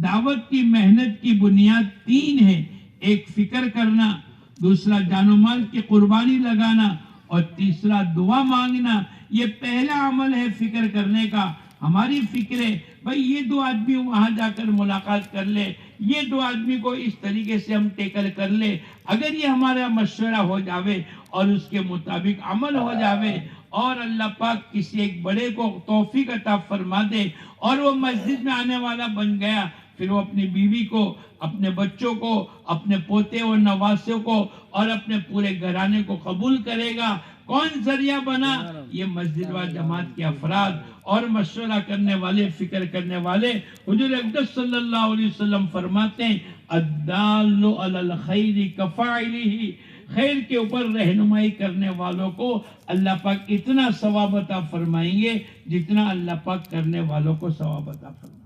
دعوت کی محنت کی بنیاد 3 ہے، ایک فکر کرنا، دوسرا جان و مال کی قربانی لگانا، اور تیسرا دعا مانگنا۔ یہ پہلا عمل ہے فکر کرنے کا۔ ہماری فکر ہے بھئی یہ 2 آدمی وہاں جا کر ملاقات کر لے، یہ 2 آدمی کو اس طریقے سے ہم ٹیکل کر لے۔ اگر یہ ہمارا مشورہ ہو جاوے اور اس کے مطابق عمل ہو جاوے، اور اللہ پاک کسی ایک بڑے کو توفیق عطا فرما دے اور وہ مسجد میں آنے والا بن گیا، پھر وہ اپنی بیوی کو، اپنے بچوں کو، اپنے پوتے اور نواسوں کو اور اپنے پورے گھرانے کو قبول کرے گا۔ کون ذریعہ بنا؟ یہ مسجد و جماعت کے افراد اور مشورہ کرنے والے، فکر کرنے والے۔ حضور اقدس صلی اللہ علیہ وسلم فرماتے ہیں الدال علی الخیر کفاعلہ، خیر کے اوپر رہنمائی کرنے والوں کو اللہ پاک اتنا ثواب عطا فرمائیں گے جتنا اللہ پاک کرنے والوں کو ثواب عطا فرمائیں۔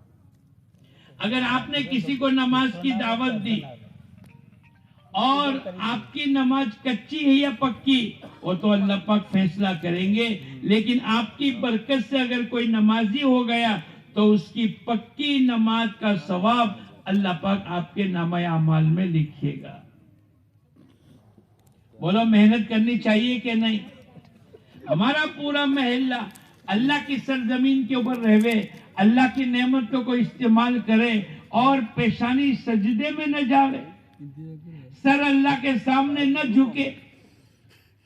اگر آپ نے کسی کو نماز کی دعوت دی اور آپ کی نماز کچی ہے یا پکی، وہ تو اللہ پاک فیصلہ کریں گے، لیکن آپ کی برکت سے اگر کوئی نمازی ہو گیا تو اس کی پکی نماز کا ثواب اللہ پاک آپ کے نامہ اعمال میں لکھے گا۔ بولو محنت کرنی چاہیے کہ نہیں؟ ہمارا پورا محلہ اللہ کی سرزمین کے اوپر رہوے، اللہ کی نعمتوں کو استعمال کرے اور پیشانی سجدے میں نہ جاوے، سر اللہ کے سامنے نہ جھکے،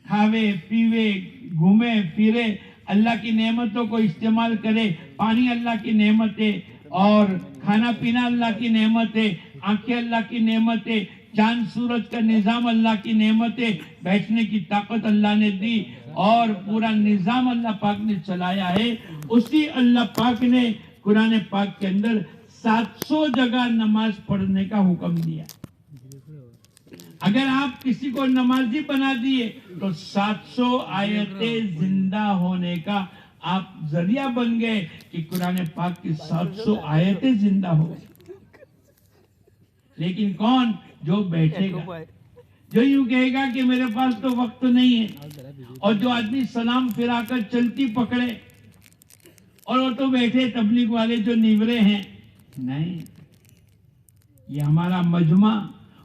کھاوے پیوے گھومے پھرے، اللہ کی نعمتوں کو استعمال کرے۔ پانی اللہ کی نعمت ہے، اور کھانا پینا اللہ کی نعمت ہے، آنکھیں اللہ کی نعمت ہے، چاند سورج کا نظام اللہ کی نعمت ہے، بیٹھنے کی طاقت اللہ نے دی، اور پورا نظام اللہ پاک نے چلایا ہے۔ اسی اللہ پاک نے قرآن پاک کے اندر 700 جگہ نماز پڑھنے کا حکم دیا۔ اگر آپ کسی کو نمازی بنا دیے تو 700 آیتیں زندہ ہونے کا آپ ذریعہ بن گئے کہ قرآن پاک کی 700 آیتیں زندہ ہو گئی۔ لیکن کون؟ جو بیٹھے گا، جو یوں کہے گا کہ میرے پاس تو وقت نہیں ہے، اور جو آدمی سلام پھرا کر چلتی پکڑے، اور وہ تو بیٹھے تبلیغ والے جو نیورے ہیں۔ نہیں، یہ ہمارا مجمع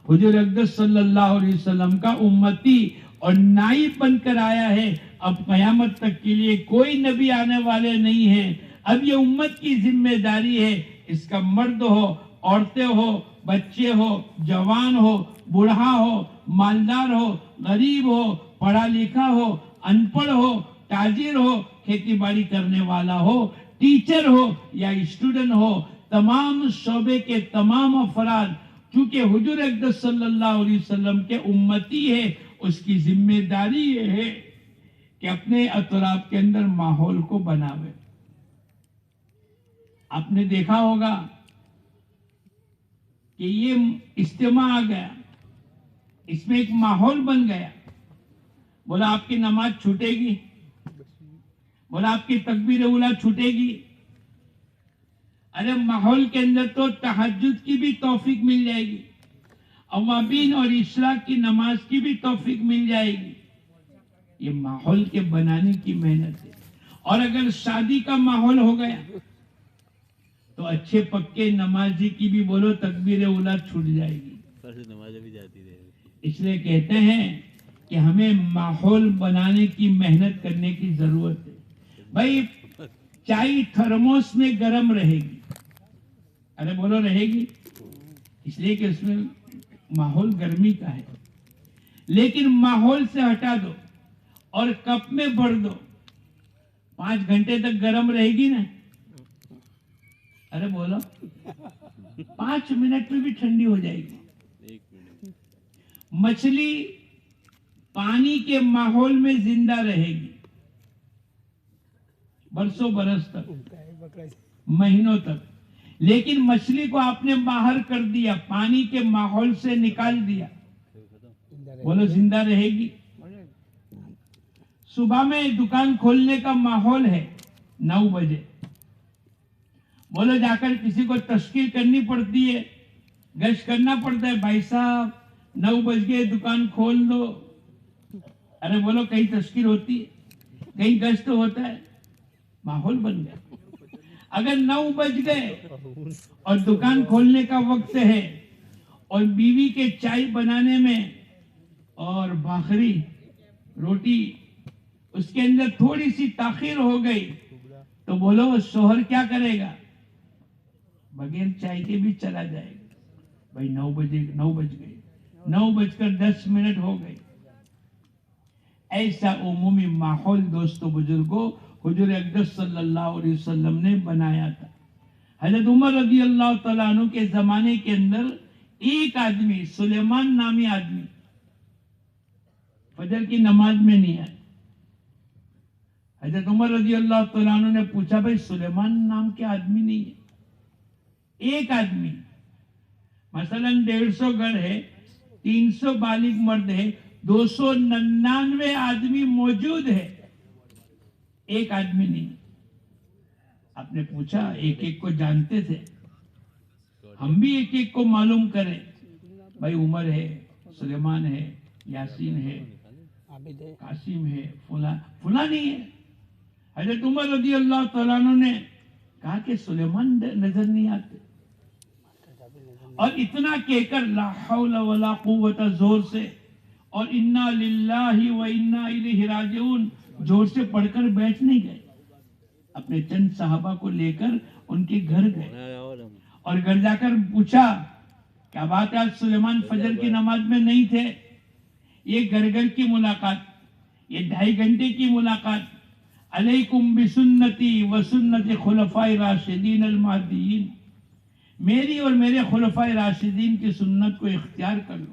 حضور اقدس صلی اللہ علیہ وسلم کا امتی اور نائب بن کر آیا ہے. اب قیامت تک کے لیے کوئی نبی آنے والے نہیں ہیں. اب یہ امت کی ذمہ داری ہے. اس کا مرد ہو، عورتیں ہو، بچے ہو، جوان ہو، بوڑھا ہو، مالدار ہو، غریب ہو، پڑھا لکھا ہو، ان پڑھ ہو، تاجر ہو، کھیتی باڑی کرنے والا ہو، ٹیچر ہو یا اسٹوڈنٹ ہو، تمام شعبے کے تمام افراد چونکہ حضور اقدس صلی اللہ علیہ وسلم کے امتی ہے، اس کی ذمہ داری یہ ہے کہ اپنے اطراف کے اندر ماحول کو بناوے. آپ نے دیکھا ہوگا کہ یہ اجتماع آ گیا، اس میں ایک ماحول بن گیا. بولا آپ کی نماز چھوٹے گی، بولا آپ کی تکبیر اولیٰ چھوٹے گی. ارے ماحول کے اندر تو تہجد کی بھی توفیق مل جائے گی، اوابین اور اشراق کی نماز کی بھی توفیق مل جائے گی. یہ ماحول کے بنانے کی محنت ہے. اور اگر شادی کا ماحول ہو گیا تو اچھے پکے نمازی کی بھی بولو تکبیر اولیٰ چھوٹ جائے گی. اس لیے کہتے ہیں کہ ہمیں ماحول بنانے کی محنت کرنے کی ضرورت ہے. بھائی چائے تھرموس میں گرم رہے گی، ارے بولو رہے گی، اس لیے کہ اس میں ماحول گرمی کا ہے. لیکن ماحول سے ہٹا دو اور کپ میں بھر دو، 5 گھنٹے تک گرم رہے گی نا. ارے بولو 5 منٹ میں بھی ٹھنڈی ہو جائے گی. مچھلی پانی کے ماحول میں زندہ رہے گی برسوں برس تک، مہینوں تک. لیکن مچھلی کو آپ نے باہر کر دیا، پانی کے ماحول سے نکال دیا، بولو زندہ رہے گی. صبح میں دکان کھولنے کا ماحول ہے 9 بجے، بولو جا کر کسی کو تشکیل کرنی پڑتی ہے، گشت کرنا پڑتا ہے، بھائی صاحب 9 بج گئے دکان کھول دو. ارے بولو کہیں تشکیل ہوتی ہے، کہیں گشت ہوتا ہے. ماحول بن گیا. اگر 9 بج گئے اور دکان کھولنے کا وقت ہے اور بیوی کے چائے بنانے میں اور بھاخری روٹی اس کے اندر تھوڑی سی تاخیر ہو گئی تو بولو شوہر کیا کرے گا؟ بغیر چائے کے بھی چلا جائے گا. بھائی 9 بج گئے، 9:10 ہو گئے. ایسا عمومی ماحول دوستو بزرگوں حضور اقدس صلی اللہ علیہ وسلم نے بنایا تھا. حضرت عمر رضی اللہ تعالیٰ عنہ کے زمانے کے اندر ایک آدمی، سلیمان نامی آدمی، فجر کی نماز میں نہیں آیا. حضرت عمر رضی اللہ تعالیٰ عنہ نے پوچھا بھائی سلیمان نام کے آدمی نہیں ہے؟ ایک آدمی، مثلا 150 گھر ہے، 300 بالغ مرد ہے، 299 آدمی موجود ہے، ایک آدمی نہیں. آپ نے پوچھا ایک ایک کو جانتے تھے؟ ہم بھی ایک ایک کو معلوم کریں. بھائی عمر ہے، سلیمان ہے، یاسین ہے، قاسم ہے، فلاں نہیں ہے. حضرت عمر رضی اللہ تعالیٰ عنہ نے کہا کہ سلیمان نظر نہیں آتے. اور اتنا کہہ کر لا حول ولا قوت زور سے اور انا للہ و انا الیہ راجعون زور سے پڑھ کر بیٹھ نہیں گئے. اپنے چند صحابہ کو لے کر ان کے گھر گئے اور گھر جا کر پوچھا کیا بات ہے آج سلیمان فجر کی نماز میں نہیں تھے؟ یہ گھر کی ملاقات، یہ 2.5 گھنٹے کی ملاقات. علیکم بسنتی و سنت خلفاء راشدین المہدیین، میری اور میرے خلفاء راشدین کی سنت کو اختیار کر لو.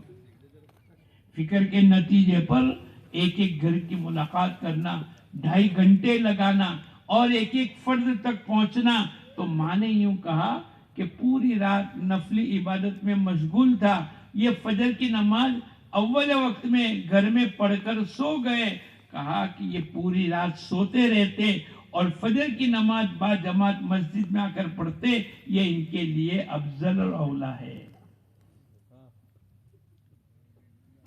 فکر کے نتیجے پر ایک ایک گھر کی ملاقات کرنا، 2.5 گھنٹے لگانا اور ایک ایک فرد تک پہنچنا. تو ماں نے یوں کہا کہ پوری رات نفلی عبادت میں مشغول تھا. یہ فجر کی نماز اول وقت میں گھر میں پڑھ کر سو گئے. کہا کہ یہ پوری رات سوتے رہتے اور فجر کی نماز با جماعت مسجد میں آ کر پڑھتے، یہ ان کے لیے افضل اور اولا ہے.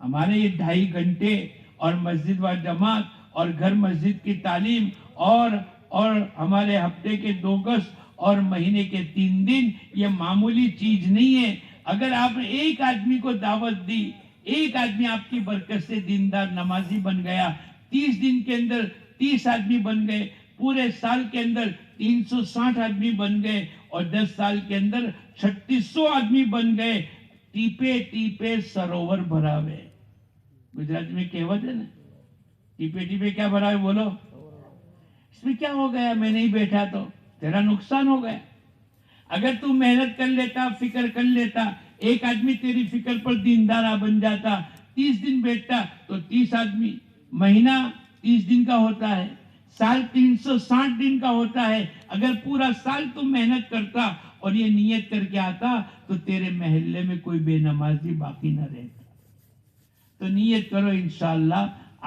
ہمارے یہ 2.5 گھنٹے اور مسجد و جماعت اور گھر مسجد کی تعلیم اور ہمارے ہفتے کے 2 گز اور مہینے کے 3 دن، یہ معمولی چیز نہیں ہے. اگر آپ نے ایک آدمی کو دعوت دی ایک آدمی آپ کی برکت سے دیندار نمازی بن گیا, 30 دن کے اندر 30 آدمی بن گئے, پورے سال کے اندر 360 آدمی بن گئے, اور 10 سال کے اندر 3600 آدمی بن گئے. ٹیپے ٹیپے سروور بھراوے. گجرات میں کہوت ہے نا, ٹیپے ٹیپے کیا بھراوے بولو. اس میں کیا ہو گیا, میں نہیں بیٹھا تو تیرا نقصان ہو گیا. اگر تو محنت کر لیتا, فکر کر لیتا, ایک آدمی تیری فکر پر دیندار بن جاتا, 30 دن بیٹھتا تو 30 آدمی. مہینہ 30 دن کا ہوتا ہے, سال 360 دن کا ہوتا ہے. اگر پورا سال تم محنت کرتا اور یہ نیت کر کے آتا تو تیرے محلے میں کوئی بے نمازی باقی نہ رہتا. تو نیت کرو انشاءاللہ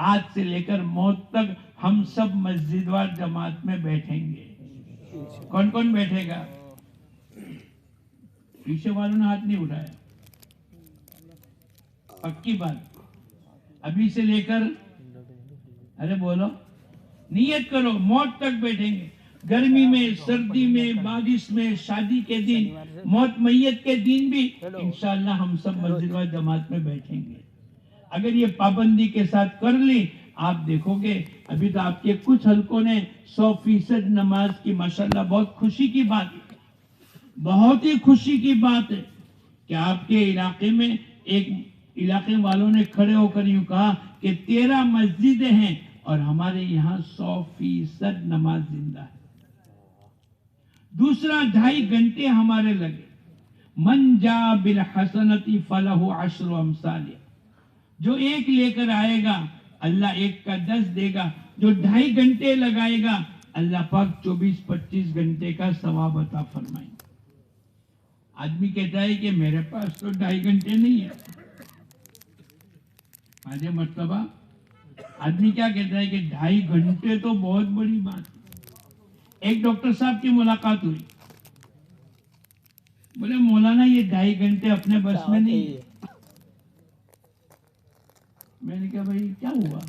آج سے لے کر موت تک ہم سب مسجد وار جماعت میں بیٹھیں گے. کون کون بیٹھے گا؟ پیچھے والوں نے ہاتھ نہیں اٹھایا. پکی بات, ابھی سے لے کر, ارے بولو, نیت کرو موت تک بیٹھیں گے. گرمی میں, سردی میں, بارش میں, شادی کے دن, موت میت کے دن بھی انشاءاللہ ہم سب مسجد وار جماعت میں بیٹھیں گے. اگر یہ پابندی کے ساتھ کر لی, آپ دیکھو گے ابھی تو آپ کے کچھ حلقوں نے 100% نماز کی. ماشاءاللہ بہت خوشی کی بات ہے, بہت ہی خوشی کی بات ہے کہ آپ کے علاقے میں ایک علاقے والوں نے کھڑے ہو کر یوں کہا کہ 13 مسجدیں ہیں اور ہمارے یہاں 100% نماز زندہ ہے. دوسرا 2.5 گھنٹے ہمارے لگے. من جا بالحسنتی فلہ 10 امثالها. جو ایک لے کر آئے گا اللہ 1 کا 10 دے گا. جو 2.5 گھنٹے لگائے گا اللہ پاک 24-25 گھنٹے کا ثواب عطا فرمائیں. آدمی کہتا ہے کہ میرے پاس تو 2.5 گھنٹے نہیں ہے. آجے مرتبہ آدمی کیا کہتا ہے کہ 2.5 گھنٹے تو بہت بڑی بات ہے. ایک ڈاکٹر صاحب کی ملاقات ہوئی, بولے مولانا یہ 2.5 گھنٹے اپنے بس میں نہیں ہے. میں نے کہا بھائی کیا ہوا؟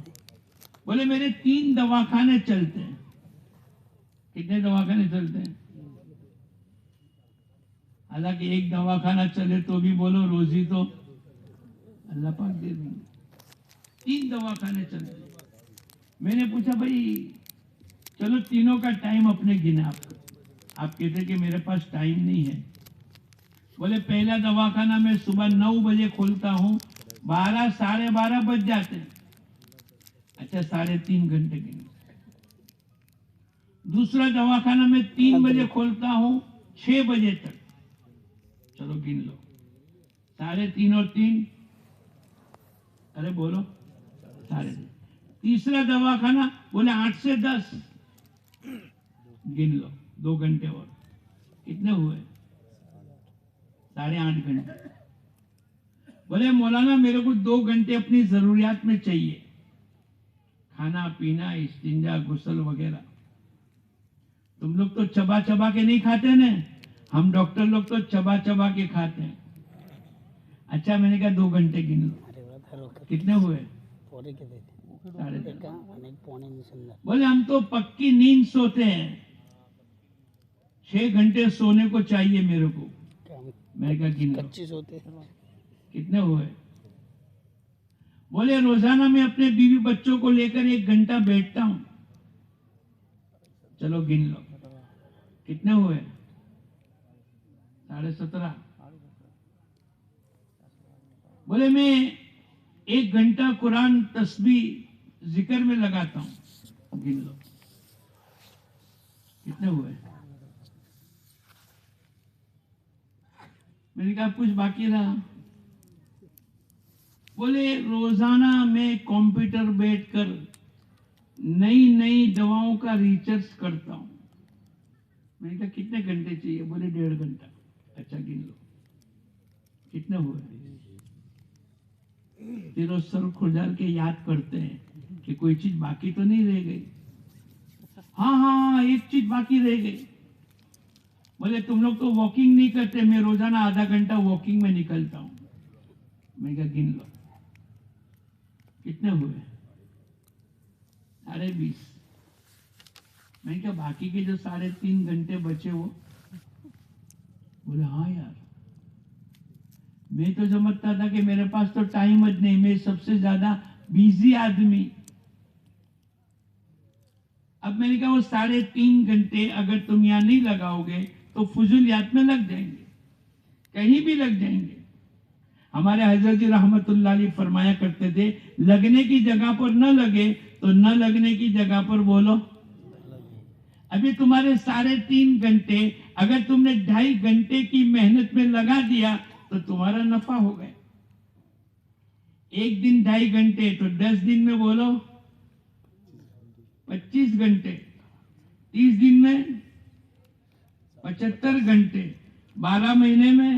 بولے میرے 3 دواخانے چلتے ہیں. کتنے دواخانے چلتے ہیں؟ حالانکہ ایک دواخانہ چلے تو بھی بولو روزی تو اللہ پاک دے دیں گے. 3 دواخانے چلتے ہیں. میں نے پوچھا بھائی چلو تینوں کا ٹائم اپنے گنا. آپ کہتے کہ میرے پاس ٹائم نہیں ہے. بولے پہلا دواخانہ میں صبح 9 بجے کھولتا ہوں, 12 ساڑھے 12 بج جاتے ہیں. اچھا 3.5 گھنٹے گنے. دوسرا دواخانہ میں 3 بجے کھولتا ہوں 6 بجے تک. چلو گن لو 3.5 اور 3, ارے بولو 3.5. تیسرا دواخانہ بولے 8 سے 10, گن لو 2 گھنٹے اور. کتنے ہوئے؟ 8.5 گھنٹے. بولے مولانا میرے کو 2 گھنٹے اپنی ضروریات میں چاہیے, کھانا پینا, استنجا, غسل وغیرہ. تم لوگ تو چبا چبا کے نہیں کھاتے نا, ہم ڈاکٹر لوگ تو چبا چبا کے کھاتے ہیں. اچھا میں نے کہا 2 گھنٹے گن لو. کتنے ہوئے؟ 3.5. بولے ہم تو پکی نیند سوتے ہیں, 6 گھنٹے سونے کو چاہیے میرے کو. میں نے کہا گن لو. کتنے ہوئے؟ بولے روزانہ میں اپنے بیوی بچوں کو لے کر 1 گھنٹہ بیٹھتا ہوں. چلو گن لو. کتنے ہوئے؟ 17.5. بولے میں 1 گھنٹہ قرآن تسبیح ذکر میں لگاتا ہوں. گن لو. کتنے ہوئے؟ میں نے کہا کچھ باقی رہا؟ بولے روزانہ میں کمپیوٹر بیٹھ کر نئی دواؤں کا ریسرچ کرتا ہوں. میں نے کہا کتنے گھنٹے چاہیے؟ بولے 1.5 گھنٹہ. اچھا گن لو. کتنے ہوئے؟ پھر وہ سر کھجال کے یاد کرتے ہیں کہ کوئی چیز باقی تو نہیں رہ گئی. ہاں 1 چیز باقی رہ گئی. بولے تم لوگ تو واکنگ نہیں کرتے, میں روزانہ آدھا گھنٹہ واکنگ میں نکلتا ہوں. میں کہا گن لو. کتنے ہوئے؟ 20.5. میں نے کہا باقی کے جو 3.5 گھنٹے بچے وہ؟ بولے ہاں یار میں تو سمجھتا تھا کہ میرے پاس تو ٹائم نہیں، میں سب سے زیادہ بیزی آدمی. اب میں نے کہا وہ 3.5 گھنٹے اگر تم یہاں نہیں لگاؤ گے تو فضولیات میں لگ جائیں گے، کہیں بھی لگ جائیں گے. ہمارے حضرت جی رحمت اللہ علیہ فرمایا کرتے تھے لگنے کی جگہ پر نہ لگے تو نہ لگنے کی جگہ پر بولو. ابھی تمہارے 3.5 گھنٹے اگر تم نے 2.5 گھنٹے کی محنت میں لگا دیا تو تمہارا نفع ہو گیا. ایک دن 2.5 گھنٹے تو 10 دن میں بولو 25 گھنٹے، 30 دن میں 75 گھنٹے، 12 مہینے میں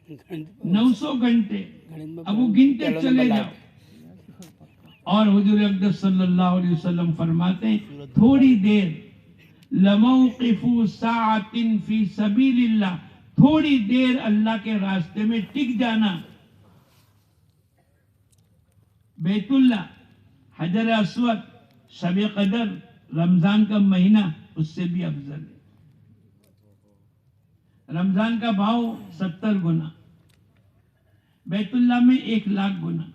900 گھنٹے. اب وہ گنتے چلے جاؤ. اور حضور اقدس صلی اللہ علیہ وسلم فرماتے ہیں تھوڑی دیر لَمَوْقِفُ سَاعَةٍ فِي سَبِيلِ اللَّهِ، تھوڑی دیر اللہ کے راستے میں ٹک جانا. بیت اللہ، حجر اسود، شب قدر، رمضان کا مہینہ اس سے بھی افضل ہے. رمضان کا بھاؤ 70 گنا، بیت اللہ میں 1,00,000 گنا.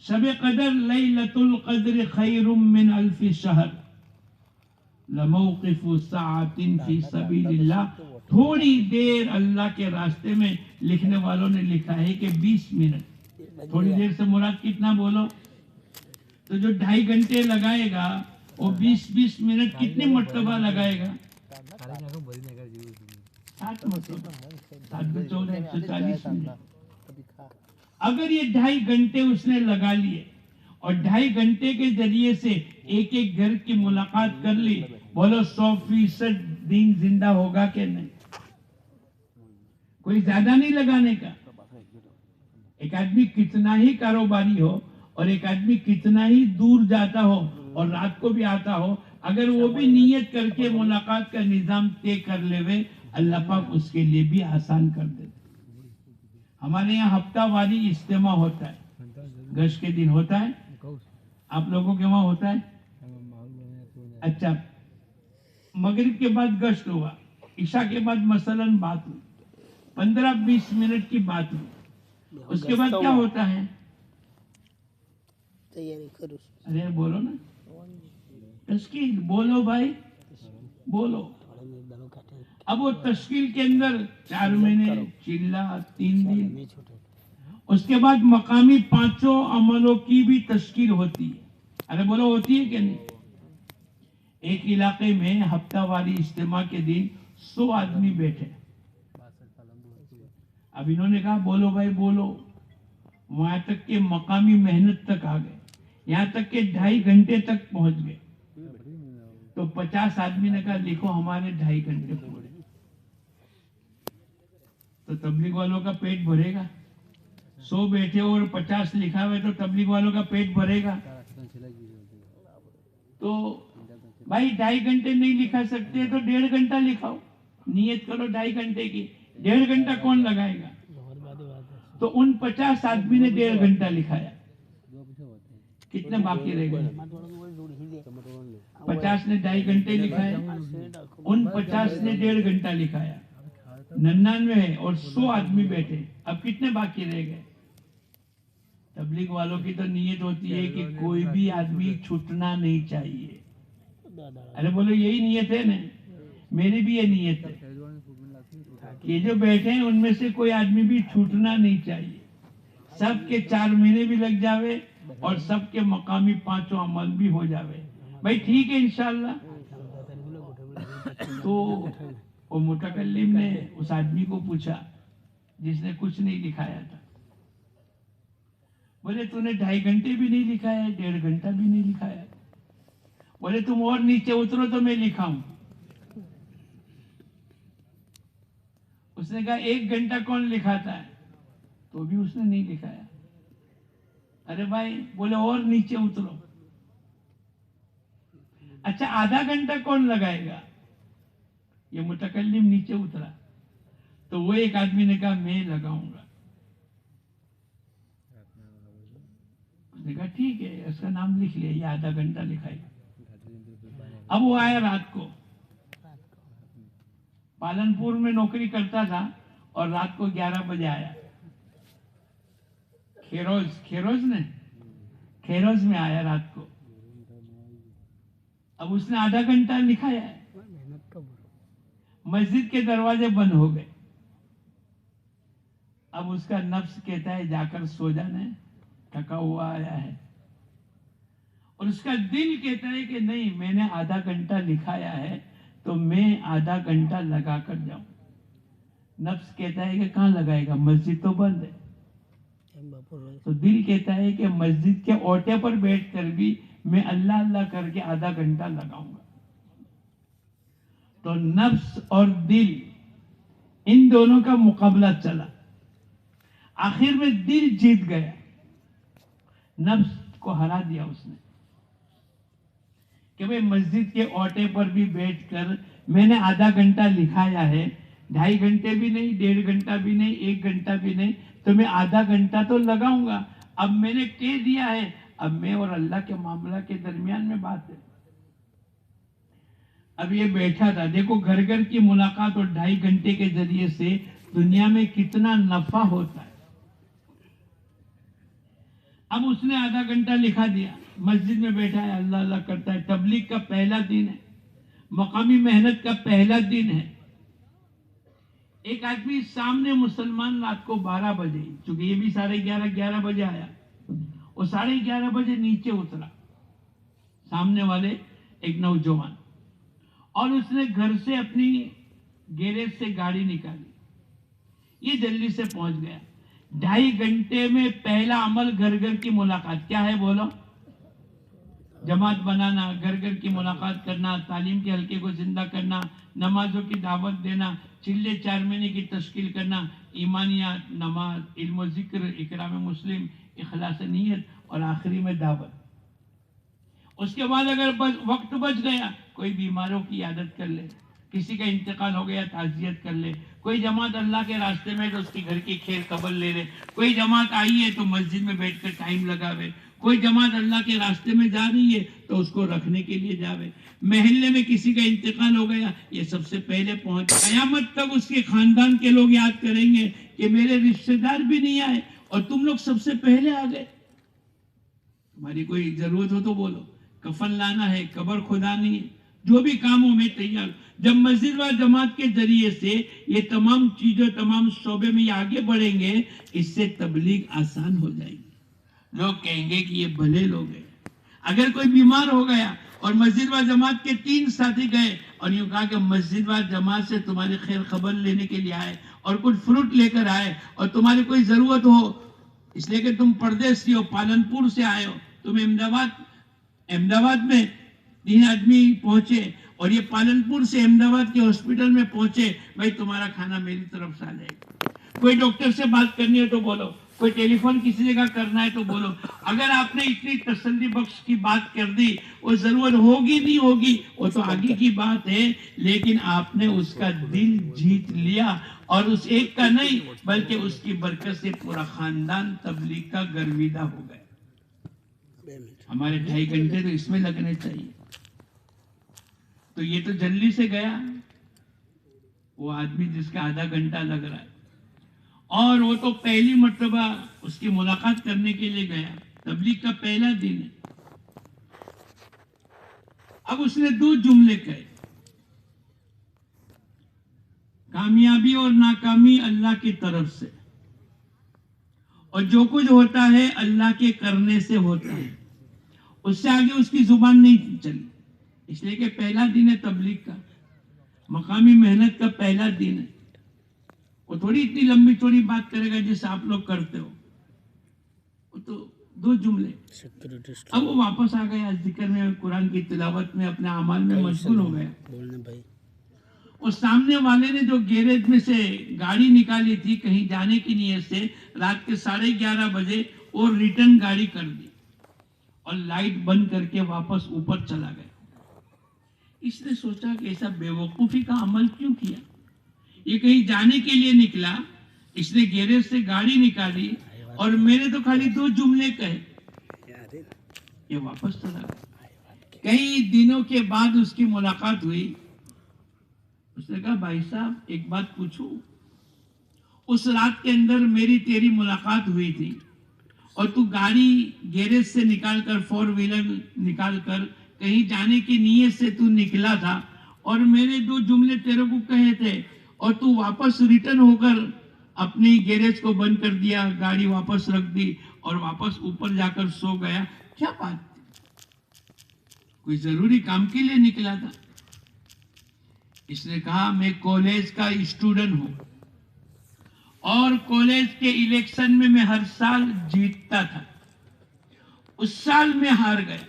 شب قدر لیلۃ القدر خیر من 1000 شہر. لَمَوْقِفُ سَاعَةٍ فِي سَبِيلِ اللَّهِ، تھوڑی دیر اللہ کے راستے میں. لکھنے والوں نے لکھا ہے کہ 20 منٹ. تھوڑی دیر سے مراد کتنا بولو؟ تو جو 2.5 گھنٹے لگائے گا وہ 20 منٹ کتنی مرتبہ لگائے گا؟ 7 مرتبہ. 7 × 14 140 منٹ. اگر یہ 2.5 گھنٹے اس نے لگا لیے اور 2.5 گھنٹے کے ذریعے سے ایک گھر کی ملاقات کر لی، بولو 100% دین زندہ ہوگا کہ نہیں؟ کوئی زیادہ نہیں لگانے کا. ایک آدمی کتنا ہی کاروباری ہو اور ایک آدمی کتنا ہی دور جاتا ہو اور رات کو بھی آتا ہو، اگر وہ بھی نیت کر کے ملاقات کا نظام طے کر لے، اللہ پاک اس کے لیے بھی آسان کر دیتے. ہمارے یہاں ہفتہ واری اجتماع ہوتا ہے، گشت کے دن ہوتا ہے. آپ لوگوں کے وہاں ہوتا ہے؟ اچھا، مغرب کے بعد گشت ہوا، عشاء کے بعد مثلا بات ہوئی، 15-20 منٹ کی بات ہوئی. اس کے بعد کیا ہوتا ہے؟ ارے بولو نا، تشکیل. بولو بھائی بولو. اب وہ تشکیل کے اندر 4 مہینے، چلہ 3 دن. اس کے بعد مقامی 5 عملوں کی بھی تشکیل ہوتی ہے. ارے بولو ہوتی ہے کہ نہیں؟ ایک علاقے میں ہفتہ واری اجتماع کے دن 100 آدمی بیٹھے. اب انہوں نے کہا بولو بھائی بولو. وہاں تک کہ مقامی محنت تک آ گئے، یہاں تک کہ 2.5 گھنٹے تک پہنچ گئے. تو 50 آدمی نے کہا لکھو ہمارے 2.5 گھنٹے پورے. تو تبلیغ والوں کا پیٹ بھرے گا؟ 100 بیٹھے اور 50 لکھا ہوئے تو تبلیغ والوں کا پیٹ بھرے گا؟ تو بھائی 2.5 گھنٹے نہیں لکھا سکتے تو 1.5 گھنٹہ لکھاؤ. نیت کرو 2.5 گھنٹے کی. 1.5 گھنٹہ کون لگائے گا؟ تو ان 50 آدمی نے 1.5 گھنٹہ لکھایا. کتنے باقی رہ گئے؟ 50 نے 2.5 گھنٹے لکھایا، ان 50 نے 1.5 گھنٹہ لکھایا. 99 ہے اور 100 آدمی بیٹھے. اب کتنے باقی رہ گئے؟ تبلیغ والوں کی تو نیت ہوتی ہے کہ کوئی بھی آدمی چھوٹنا نہیں چاہیے. ارے بولو یہی نیت ہے نا؟ میری بھی یہ نیت ہے کہ جو بیٹھے ہیں ان میں سے کوئی آدمی بھی چھوٹنا نہیں چاہیے. سب کے 4 مہینے بھی لگ جاوے اور سب کے مقامی 5 عمل بھی ہو جاوے. بھائی ٹھیک ہے انشاءاللہ. تو وہ متکلم نے اس آدمی کو پوچھا جس نے کچھ نہیں لکھایا تھا، بولے تو نے 2.5 گھنٹے بھی نہیں لکھایا، 1.5 گھنٹہ بھی نہیں لکھایا. بولے تم اور نیچے اترو تو میں لکھاؤں. اس نے کہا 1 گھنٹہ کون لکھاتا ہے؟ تو بھی اس نے نہیں لکھایا. ارے بھائی بولے اور نیچے اترو. اچھا آدھا گھنٹہ کون لگائے گا؟ یہ متکلم نیچے اترا تو وہ ایک آدمی نے کہا میں لگاؤں گا. اس نے کہا ٹھیک ہے، اس کا نام لکھ لیا، یہ آدھا گھنٹہ لکھائے گا. اب وہ آیا رات کو، پالنپور میں نوکری کرتا تھا. اور رات کو 11 بجے آیا. کھیروز میں آیا رات کو. اب اس نے آدھا گھنٹہ لکھایا ہے. مسجد کے دروازے بند ہو گئے. اب اس کا نفس کہتا ہے جا کر سو جانا ہے، تھکا ہوا آیا ہے. اور اس کا دل کہتا ہے کہ نہیں، میں نے آدھا گھنٹہ لکھایا ہے تو میں آدھا گھنٹہ لگا کر جاؤں. نفس کہتا ہے کہ کہاں لگائے گا، مسجد تو بند ہے. تو دل کہتا ہے کہ مسجد کے اوٹے پر بیٹھ کر بھی میں اللہ اللہ کر کے آدھا گھنٹہ لگاؤں گا. تو نفس اور دل ان دونوں کا مقابلہ چلا. آخر میں دل جیت گیا، نفس کو ہرا دیا اس نے کہ میں مسجد کے اوٹے پر بھی بیٹھ کر میں نے آدھا گھنٹہ لکھایا ہے، 2.5 گھنٹے بھی نہیں، 1.5 گھنٹہ بھی نہیں، 1 گھنٹہ بھی نہیں، تو میں آدھا گھنٹہ تو لگاؤں گا. اب میں نے کہہ دیا ہے، اب میں اور اللہ کے معاملہ کے درمیان میں بات ہے. اب یہ بیٹھا تھا، دیکھو گھر گھر کی ملاقات اور 2.5 گھنٹے کے ذریعے سے دنیا میں کتنا نفع ہوتا ہے. اب اس نے آدھا گھنٹہ لکھا دیا، مسجد میں بیٹھا ہے، اللہ اللہ کرتا ہے. تبلیغ کا پہلا دن ہے، مقامی محنت کا پہلا دن ہے. ایک آدمی سامنے مسلمان رات کو 12 بجے، چونکہ یہ بھی 11:30 بجے آیا، وہ 11:30 بجے نیچے اترا. سامنے والے ایک نوجوان، اور اس نے گھر سے اپنی گیریج سے گاڑی نکالی. یہ جلدی سے پہنچ گیا. 2.5 گھنٹے میں پہلا عمل گھر گھر کی ملاقات. کیا ہے بولو؟ جماعت بنانا، گھر گھر کی ملاقات کرنا، تعلیم کے حلقے کو زندہ کرنا، نمازوں کی دعوت دینا، چلے 4 مہینے کی تشکیل کرنا، ایمانیات، نماز، علم و ذکر، اکرام مسلم، اخلاص نیت، اور آخری میں دعوت. اس کے بعد اگر وقت بچ گیا، کوئی بیماروں کی عیادت کر لے، کسی کا انتقال ہو گیا تعزیت کر لے، کوئی جماعت اللہ کے راستے میں تو اس کی گھر کی خیر خبر لے لے، کوئی جماعت آئی ہے تو مسجد میں بیٹھ کر ٹائم لگاوے، کوئی جماعت اللہ کے راستے میں جا رہی ہے تو اس کو رکھنے کے لیے جاوے. محلے میں کسی کا انتقال ہو گیا، یہ سب سے پہلے پہنچ. قیامت تک اس کے خاندان کے لوگ یاد کریں گے کہ میرے رشتہ دار بھی نہیں آئے اور تم لوگ سب سے پہلے آ گئے. تمہاری کوئی ضرورت ہو تو بولو، کفن لانا ہے، قبر کھدانی ہے، جو بھی کام ہو میں تیار. جب مسجد و جماعت کے ذریعے سے یہ تمام چیزیں تمام شعبے میں یہ آگے بڑھیں گے، اس سے تبلیغ آسان ہو جائے گی. لوگ کہیں گے کہ یہ بھلے لوگ ہیں. اگر کوئی بیمار ہو گیا اور مسجد و جماعت کے 3 ساتھی گئے اور یوں کہا کہ مسجد و جماعت سے تمہاری خیر خبر لینے کے لیے آئے اور کچھ فروٹ لے کر آئے اور تمہاری کوئی ضرورت ہو، اس لیے کہ تم پردیسی ہو، پالنپور سے آئے ہو، تم احمد آباد میں 3 آدمی پہنچے اور یہ پالنپور سے احمد آباد کے ہاسپٹل میں پہنچے، بھائی تمہارا کھانا میری طرف سے آ جائے گا. کوئی ڈاکٹر سے بات کرنی ہے تو بولو، کوئی ٹیلی فون کسی جگہ کرنا ہے تو بولو. اگر آپ نے اتنی تسلی بخش کی بات کر دی، وہ ضرورت ہوگی نہیں ہوگی وہ تو آگے کی بات ہے، لیکن آپ نے اس کا دل جیت لیا، اور اس ایک کا نہیں بلکہ اس کی برکت سے پورا خاندان تبلیغ کا گرویدہ ہو گئے. ہمارے 2.5 گھنٹے تو اس میں لگنے چاہیے. تو یہ تو جلدی سے گیا وہ آدمی جس کا آدھا گھنٹہ لگ رہا ہے، اور وہ تو پہلی مرتبہ اس کی ملاقات کرنے کے لیے گیا، تبلیغ کا پہلا دن ہے. اب اس نے 2 جملے کہے، کامیابی اور ناکامی اللہ کی طرف سے، اور جو کچھ ہوتا ہے اللہ کے کرنے سے ہوتا ہے. اس سے آگے اس کی زبان نہیں چلی، اس لیے کہ پہلا دن ہے تبلیغ کا، مقامی محنت کا پہلا دن ہے. وہ تھوڑی اتنی لمبی چوڑی بات کرے گا جیسے آپ لوگ کرتے ہو. وہ تو 2 جملے. اب وہ واپس آ گیا، ذکر میں، قرآن کی تلاوت میں، اپنے اعمال میں مشغول ہو گیا. اور سامنے والے نے جو گیریج میں سے گاڑی نکالی تھی کہیں جانے کی نیت سے، رات کے 11:30 بجے اور ریٹرن گاڑی کر دی اور لائٹ بند کر کے واپس اوپر چلا گیا. اس نے سوچا کہ ایسا بے وقوفی کا عمل کیوں کیا؟ یہ کہیں جانے کے لیے نکلا، اس نے گیریج سے گاڑی نکالی اور میں نے تو خالی 2 جملے کہے، یہ واپس چلا گیا. کئی دنوں کے بعد اس کی ملاقات ہوئی. اس نے کہا بھائی صاحب ایک بات پوچھوں؟ اس رات کے اندر میری تیری ملاقات ہوئی تھی اور تو گاڑی گیریج سے نکال کر 4 ویلر نکال کر کہیں جانے کی نیت سے تو نکلا تھا اور میرے 2 جملے تیرے کو کہے تھے اور تو واپس ریٹرن ہو کر اپنی گیریج کو بند کر دیا, گاڑی واپس رکھ دی اور واپس اوپر جا کر سو گیا. کیا بات تھی؟ کوئی ضروری کام کے لیے نکلا تھا. اس نے کہا میں کالج کا اسٹوڈنٹ ہوں اور کالج کے الیکشن میں ہر سال جیتتا تھا. اس سال میں ہار گیا.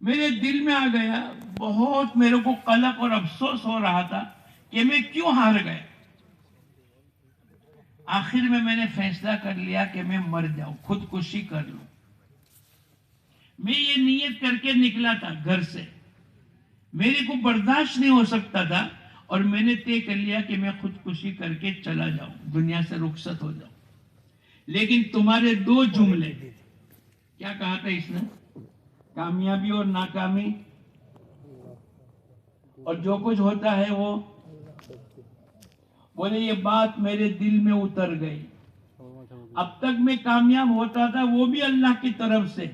میرے دل میں آ گیا, بہت میرے کو قلق اور افسوس ہو رہا تھا کہ میں کیوں ہار گیا. آخر میں نے فیصلہ کر لیا کہ میں مر جاؤں, خودکشی کر لوں. میں یہ نیت کر کے نکلا تھا گھر سے, میرے کو برداشت نہیں ہو سکتا تھا اور میں نے طے کر لیا کہ میں خودکشی کر کے چلا جاؤں, دنیا سے رخصت ہو جاؤں. لیکن تمہارے 2 جملے, کیا کہا تھا اس نے؟ کامیابی اور ناکامی اور جو کچھ ہوتا ہے وہ, بولے یہ بات میرے دل میں اتر گئی. اب تک میں کامیاب ہوتا تھا وہ بھی اللہ کی طرف سے,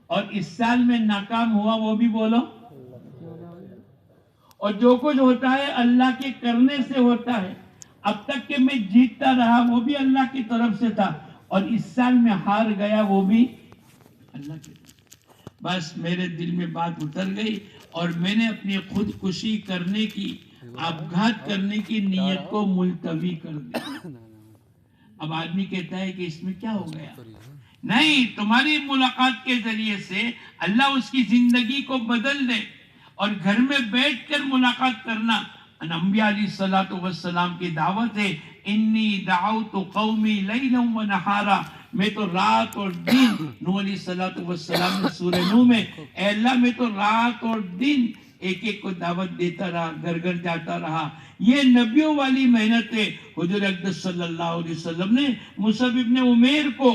اور اس سال میں ناکام ہوا وہ بھی بولو, اور جو کچھ ہوتا ہے اللہ کے کرنے سے ہوتا ہے. اب تک کہ میں جیتتا رہا وہ بھی اللہ کی طرف سے تھا, اور اس سال میں ہار گیا وہ بھی اللہ کی طرف. بس میرے دل میں بات اتر گئی اور میں نے اپنی خودکشی کرنے کی, آپگھات کرنے کی نیت کو ملتوی کر دیا. اب آدمی کہتا ہے کہ اس میں کیا ہو گیا؟ نہیں, تمہاری ملاقات کے ذریعے سے اللہ اس کی زندگی کو بدل دے. اور گھر میں بیٹھ کر ملاقات کرنا انبیاء علیہ الصلوۃ والسلام کی دعوت ہے. انی دعوت قومی لیلا و نہارا, میں تو رات اور دن, نوح علیہ الصلوۃ والسلام نے سورہ نوح میں, اے اللہ میں تو رات اور دن ایک ایک کو دعوت دیتا رہا, گھر گھر جاتا رہا. یہ نبیوں والی محنت ہے. حضور اقدس صلی اللہ علیہ وسلم نے مصعب ابن عمیر کو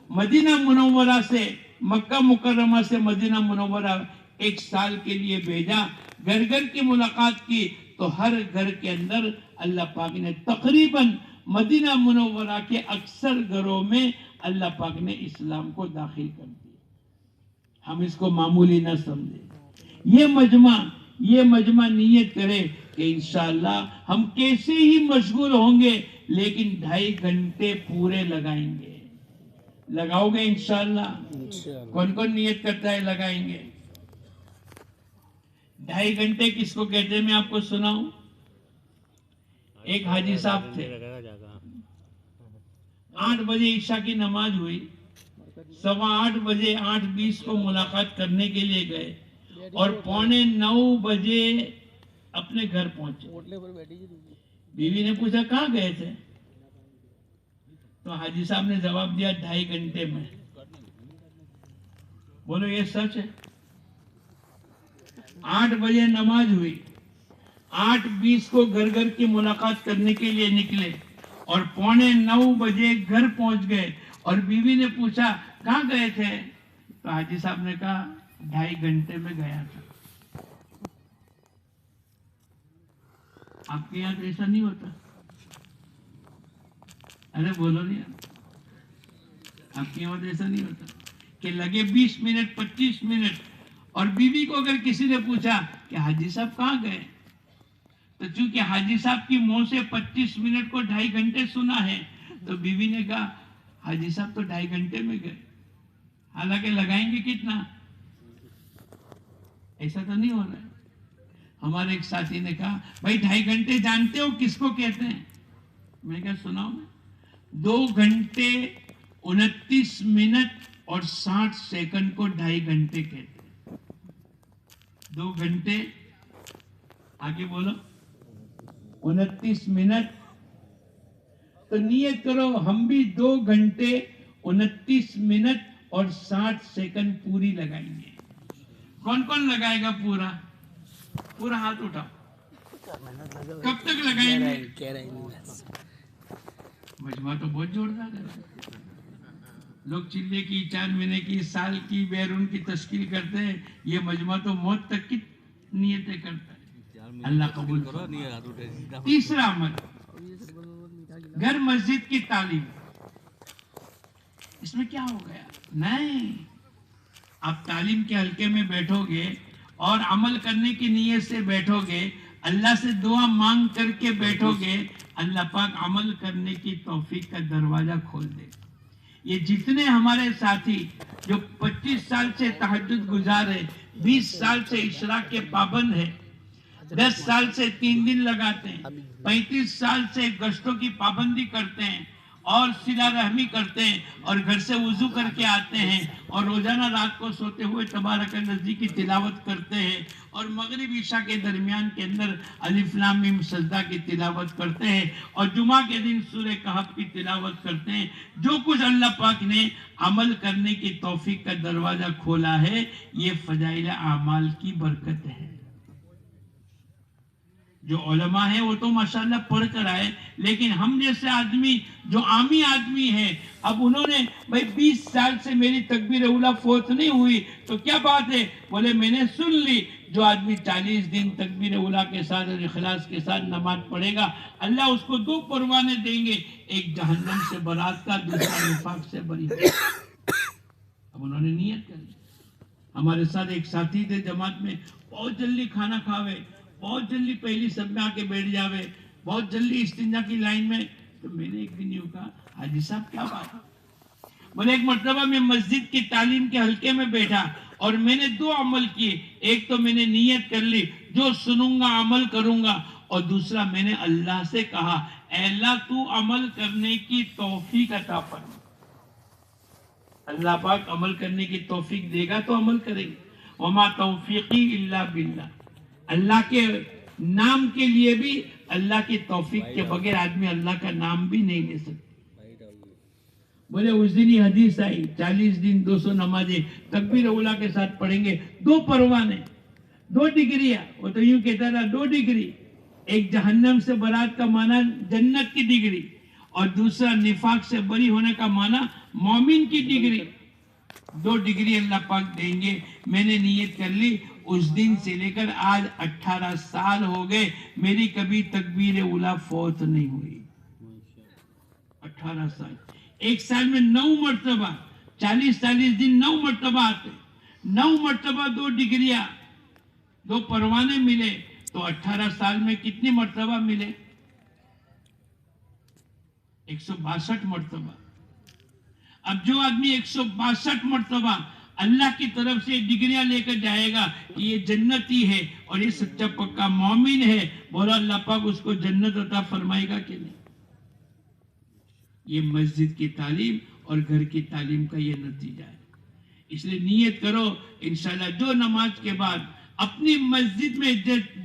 مدینہ منورہ سے, مکہ مکرمہ سے مدینہ منورہ 1 سال کے لیے بھیجا, گھر گھر کی ملاقات کی. تو ہر گھر کے اندر اللہ پاک نے تقریباً مدینہ منورہ کے اکثر گھروں میں اللہ پاک نے اسلام کو داخل کر دیا. ہم اس کو معمولی نہ سمجھیں. یہ مجمع نیت کرے کہ انشاءاللہ ہم کیسے ہی مشغول ہوں گے لیکن 2.5 گھنٹے پورے لگائیں گے. لگاؤ گے انشاءاللہ؟ کون کون نیت کرتا ہے لگائیں گے؟ 2.5 گھنٹے کس کو کہتے ہیں میں آپ کو سناؤں. ایک حاجی صاحب تھے, 8 بجے عشاء کی نماز ہوئی, 8:15 بجے 8:20 کو ملاقات کرنے کے لیے گئے اور 8:45 بجے اپنے گھر پہنچے. بیوی نے پوچھا کہاں گئے تھے؟ تو حاجی صاحب نے جواب دیا 2.5 گھنٹے میں. بولو یہ سچ ہے؟ 8 بجے نماز ہوئی, 8:20 کو گھر گھر کی ملاقات کرنے کے لیے نکلے اور 8:45 بجے گھر پہنچ گئے, اور بیوی نے پوچھا کہاں گئے تھے؟ تو حاجی صاحب نے کہا 2.5 گھنٹے میں گیا تھا. آپ کے یہاں ایسا نہیں ہوتا؟ ارے بولو نہیں, آپ کے یہاں ایسا نہیں ہوتا کہ لگے 20 منٹ 25 منٹ. اور بیوی کو اگر کسی نے پوچھا کہ حاجی صاحب کہاں گئے, تو چونکہ حاجی صاحب کی منہ سے 25 منٹ کو 2.5 گھنٹے سنا ہے, تو بیوی نے کہا حاجی صاحب تو 2.5 گھنٹے میں گئے, حالانکہ لگائیں گے کتنا. ایسا تو نہیں ہو رہا ہے. ہمارے ایک ساتھی نے کہا بھائی 2.5 گھنٹے جانتے ہو کس کو کہتے ہیں؟ میں کہا سناؤ. 2 گھنٹے 29 منٹ اور 60 سیکنڈ کو 2.5 گھنٹے کہتے ہیں. 2 گھنٹے آگے بولو 29 منٹ. تو نیت کرو ہم بھی 2 گھنٹے 29 منٹ اور 60 سیکنڈ پوری لگائیں گے. کون کون لگائے گا پورا ہاتھ اٹھاؤ. کب تک لگائیں گے؟ مجمع تو بہت زوردار ہے. لوگ چلے کی 4 مہینے کی سال کی بیرون کی تشکیل کرتے ہیں, یہ مجمع تو موت تک کی نیتیں کرتا ہے. اللہ قبول کرو. تیسرا عمل گھر مسجد کی تعلیم، اس میں کیا ہو گیا؟ نہیں، آپ تعلیم کے حلقے میں بیٹھو گے اور عمل کرنے کی نیت سے بیٹھو گے، اللہ سے دعا مانگ کر کے بیٹھو گے، اللہ پاک عمل کرنے کی توفیق کا دروازہ کھول دے۔ یہ جتنے ہمارے ساتھی جو 25 سال سے تہجد گزار ہے، 20 سال سے اشراق کے پابند ہے، 10 سال سے 3 دن لگاتے ہیں، 35 سال سے گشتوں کی پابندی کرتے ہیں اور صلہ رحمی کرتے ہیں اور گھر سے وضو کر کے آتے ہیں اور روزانہ رات کو سوتے ہوئے تبارک الذی کی تلاوت کرتے ہیں اور مغرب عشاء کے درمیان کے اندر الف لام میم سجدہ کی تلاوت کرتے ہیں اور جمعہ کے دن سورہ کہف کی تلاوت کرتے ہیں۔ جو کچھ اللہ پاک نے عمل کرنے کی توفیق کا دروازہ کھولا ہے، یہ فضائل اعمال کی برکت ہے۔ جو علماء ہیں وہ تو ماشاءاللہ پڑھ کر آئے، لیکن ہم جیسے آدمی جو عامی آدمی ہیں، اب انہوں نے بھائی 20 سال سے میری تکبیر اولیٰ فوت نہیں ہوئی تو کیا بات ہے؟ بولے میں نے سن لی، جو آدمی 40 دن تکبیر اولیٰ کے ساتھ اور اخلاص کے ساتھ نماز پڑھے گا، اللہ اس کو 2 پروانے دیں گے، ایک جہنم سے برات کا، دوسرا نفاق سے بری۔ اب انہوں نے نیت کر لی۔ ہمارے ساتھ ایک ساتھی تھے جماعت میں، بہت جلدی کھانا کھاوے، بہت جلدی پہلی سب میں آ کے بیٹھ جاوے، بہت جلدی استنجا کی لائن میں۔ تو میں نے ایک دن یوں کہا، حاجی صاحب کیا بات ہے؟ بولے ایک مرتبہ میں مسجد کی تعلیم کے حلقے میں بیٹھا اور میں نے 2 عمل کیے، ایک تو میں نے نیت کر لی جو سنوں گا عمل کروں گا، اور دوسرا میں نے اللہ سے کہا اے اللہ تو عمل کرنے کی توفیق عطا فرما۔ اللہ پاک عمل کرنے کی توفیق دے گا تو عمل کریں گے۔ وما توفیقی الا باللہ، اللہ کے نام کے لیے بھی اللہ کی توفیق کے بغیر آدمی اللہ کا نام بھی نہیں لے سکتا۔ بولے اس دن ہی حدیث آئی، 40 دن 200 نمازیں تکبیر اولیٰ کے ساتھ پڑھیں گے، 2 پروانے، 2 ڈگریاں۔ وہ تو یوں کہتا تھا 2 ڈگری، ایک جہنم سے برات کا معنی جنت کی ڈگری اور دوسرا نفاق سے بری ہونے کا معنی مومن کی ڈگری۔ 2 ڈگری اللہ پاک دیں گے۔ میں نے نیت کر لی، اس دن سے لے کر آج 18 سال ہو گئے، میری کبھی تکبیر اولیٰ فوت نہیں ہوئی۔ 18 سال، ایک سال میں 9 مرتبہ، 40 دن 9 مرتبہ آتے، 9 مرتبہ 2 ڈگریاں، 2 پروانے ملے، تو 18 سال میں کتنی مرتبہ ملے؟ 162 مرتبہ۔ اب جو آدمی 162 مرتبہ اللہ کی طرف سے ڈگریاں لے کر جائے گا کہ یہ جنتی ہے اور یہ سچا پکا مومن ہے، بولا اللہ پاک اس کو جنت عطا فرمائے گا کہ نہیں؟ یہ مسجد کی تعلیم اور گھر کی تعلیم کا یہ نتیجہ ہے۔ اس لیے نیت کرو انشاءاللہ جو نماز کے بعد اپنی مسجد میں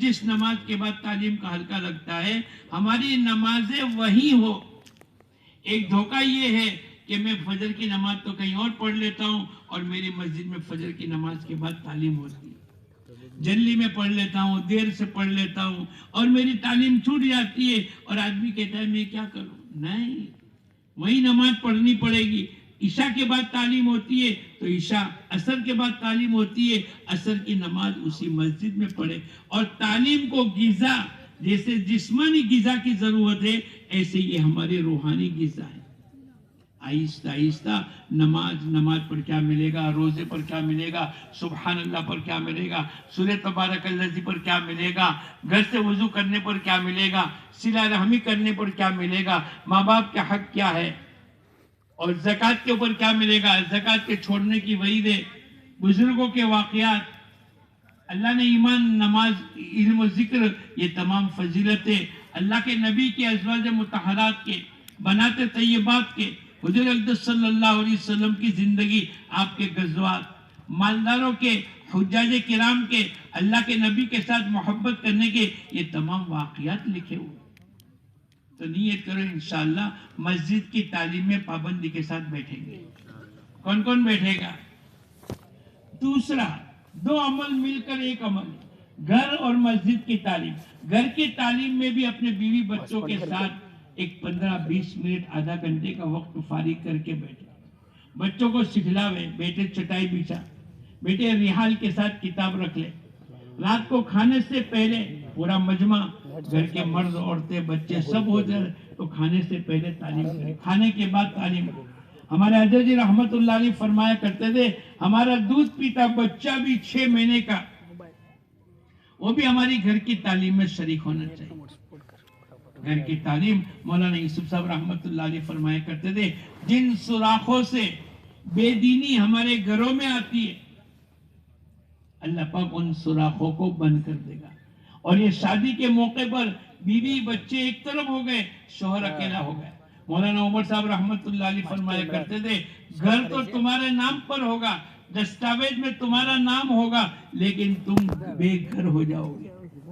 جس نماز کے بعد تعلیم کا حلقہ لگتا ہے، ہماری نمازیں وہی ہو۔ ایک دھوکہ یہ ہے کہ میں فجر کی نماز تو کہیں اور پڑھ لیتا ہوں اور میری مسجد میں فجر کی نماز کے بعد تعلیم ہوتی ہے، جلدی میں پڑھ لیتا ہوں، دیر سے پڑھ لیتا ہوں اور میری تعلیم چھوٹ جاتی ہے اور آدمی کہتا ہے میں کیا کروں؟ نہیں، وہی نماز پڑھنی پڑے گی۔ عشاء کے بعد تعلیم ہوتی ہے تو عشاء، عصر کے بعد تعلیم ہوتی ہے، عصر کی نماز اسی مسجد میں پڑھے۔ اور تعلیم کو غذا، جیسے جسمانی غذا کی ضرورت ہے، ایسے یہ ہماری روحانی غذا ہے۔ آہستہ آہستہ نماز پر کیا ملے گا، روزے پر کیا ملے گا، سبحان اللہ پر کیا ملے گا، سورہ تبارک الذی پر کیا ملے گا، گھر سے وضو کرنے پر کیا ملے گا، صلہ رحمی کرنے پر کیا ملے گا، ماں باپ کا حق کیا ہے، اور زکوٰۃ کے اوپر کیا ملے گا، زکوٰۃ کے چھوڑنے کی وعیدیں، بزرگوں کے واقعات، اللہ نے ایمان، نماز، علم و ذکر، یہ تمام فضیلتیں اللہ کے نبی کے ازواج مطہرات کے، بنات طیبات کے، حضور اقدس صلی اللہ علیہ وسلم کی زندگی، آپ کے غزوات، مالداروں کے، حجاج کرام کے، اللہ کے نبی کے ساتھ محبت کرنے کے، یہ تمام واقعات لکھے ہوئے۔ تو نیت کرو انشاءاللہ مسجد کی تعلیم میں پابندی کے ساتھ بیٹھیں گے۔ کون کون بیٹھے گا؟ دوسرا، 2 عمل مل کر ایک عمل، گھر اور مسجد کی تعلیم۔ گھر کی تعلیم میں بھی اپنے بیوی بچوں کے ساتھ ایک 15-20 منٹ، آدھا گھنٹے کا وقت فارغ کر کے بیٹھے، بچوں کو سکھلاوے، بیٹے چٹائی بچھا، بیٹے رحال کے ساتھ کتاب رکھ لے، رات کو کھانے سے پہلے پورا مجمع گھر کے مرد عورتیں بچے سب ہو جائے تو کھانے سے پہلے تعلیم کریں، کھانے کے بعد تعلیم کریں۔ ہمارے حضرت جی رحمت اللہ علیہ فرمایا کرتے تھے ہمارا دودھ پیتا بچہ بھی 6 مہینے کا وہ بھی ہماری گھر کی تعلیم میں شریک ہونا چاہیے۔ گھر کی تعلیم مولانا یوسف صاحب رحمت اللہ علیہ فرمایا کرتے تھے جن سوراخوں سے بے دینی ہمارے گھروں میں آتی ہے اللہ پاک ان سوراخوں کو بند کر دے گا، اور یہ شادی کے موقع پر بیوی بچے ایک طرف ہو گئے، شوہر اکیلا ہو گئے۔ مولانا عمر صاحب رحمت اللہ علیہ فرمایا کرتے تھے گھر تو تمہارے نام پر ہوگا، دستاویز میں تمہارا نام ہوگا، لیکن تم بے گھر ہو جاؤ گے،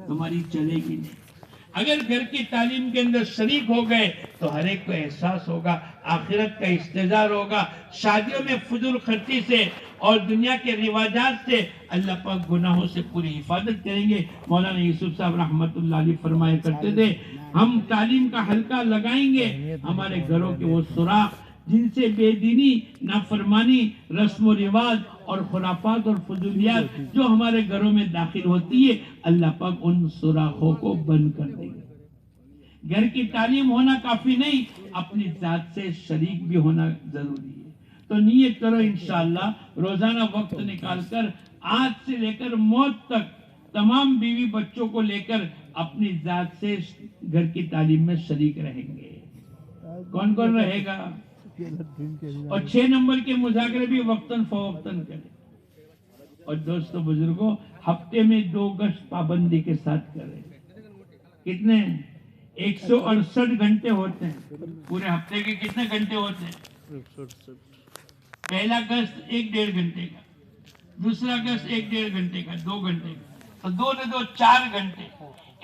تمہاری چلے گی نہیں۔ اگر گھر کی تعلیم کے اندر شریک ہو گئے تو ہر ایک کو احساس ہوگا، آخرت کا استحضار ہوگا، شادیوں میں فضول خرچی سے اور دنیا کے رواجات سے اللہ پاک گناہوں سے پوری حفاظت کریں گے۔ مولانا یوسف صاحب رحمت اللہ علیہ فرمایا کرتے تھے ہم تعلیم کا حلقہ لگائیں گے، ہمارے گھروں کے وہ سوراخ جن سے بے دینی، نافرمانی، رسم و رواج اور خرافات اور فضولیات جو ہمارے گھروں میں داخل ہوتی ہے اللہ پاک ان سوراخوں کو بند کر دیں گے۔ گھر کی تعلیم ہونا کافی نہیں، اپنی ذات سے شریک بھی ہونا ضروری ہے۔ تو نیت کرو انشاءاللہ روزانہ وقت نکال کر آج سے لے کر موت تک تمام بیوی بچوں کو لے کر اپنی ذات سے گھر کی تعلیم میں شریک رہیں گے۔ کون کون رہے گا؟ اور 6 نمبر کے مذاکرے بھی وقتاً فوقتاً کریں۔ اور دوستو بزرگوں ہفتے میں 2 گشت پابندی کے ساتھ کریں۔ کتنے؟ 168 گھنٹے ہوتے ہیں۔ پورے ہفتے کے کتنے گھنٹے ہوتے ہیں؟ پہلا گشت 1.5 گھنٹے کا، دوسرا گشت 1.5 گھنٹے کا، 2 گھنٹے کا، تو 2 نے 2 4 گھنٹے۔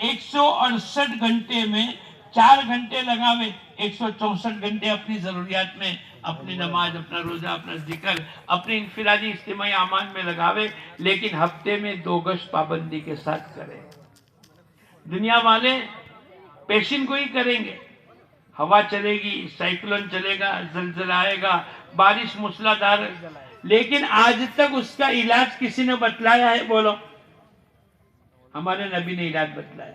168 گھنٹے میں 4 گھنٹے لگاوے، 164 گھنٹے اپنی ضروریات میں، اپنی نماز، اپنا روزہ، اپنا ذکر، اپنے انفرادی اجتماعی اعمال میں لگاوے، لیکن ہفتے میں 2 گشت پابندی کے ساتھ کریں۔ دنیا والے پیشن گوئی کریں گے، ہوا چلے گی، سائیکلون چلے گا، زلزلہ آئے گا، بارش موسلادھار، لیکن آج تک اس کا علاج کسی نے بتلایا ہے؟ بولو۔ ہمارے نبی نے علاج بتلایا۔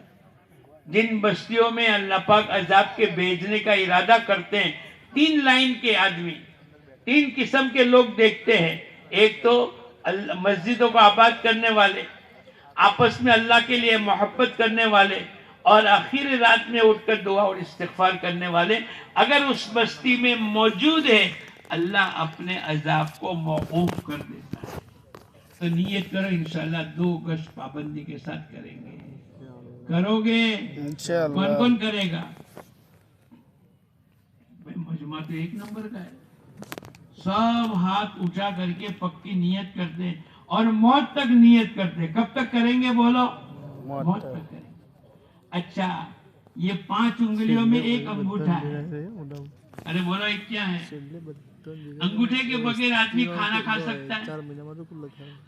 جن بستیوں میں اللہ پاک عذاب کے بھیجنے کا ارادہ کرتے ہیں 3 لائن کے آدمی، 3 قسم کے لوگ دیکھتے ہیں۔ ایک تو مسجدوں کو آباد کرنے والے، آپس میں اللہ کے لیے محبت کرنے والے، اور آخری رات میں اٹھ کر دعا اور استغفار کرنے والے اگر اس بستی میں موجود ہے اللہ اپنے عذاب کو موقوف کر دیتا ہے۔ تو نیت کرو انشاءاللہ 2 گشت پابندی کے ساتھ کریں گے۔ کرو گے؟ کون کون کرے گا؟ مجمع تو 1 نمبر کا ہے، سب ہاتھ اٹھا کر کے پکی نیت کرتے ہیں اور موت تک نیت کرتے ہیں۔ کب تک کریں گے؟ بولو۔ موت تک کریں گے۔ اچھا یہ 5 انگلیوں میں 1 انگوٹھا ہے، ارے بولو یہ کیا ہے؟ انگوٹھے کے بغیر آدمی کھانا کھا سکتا ہے؟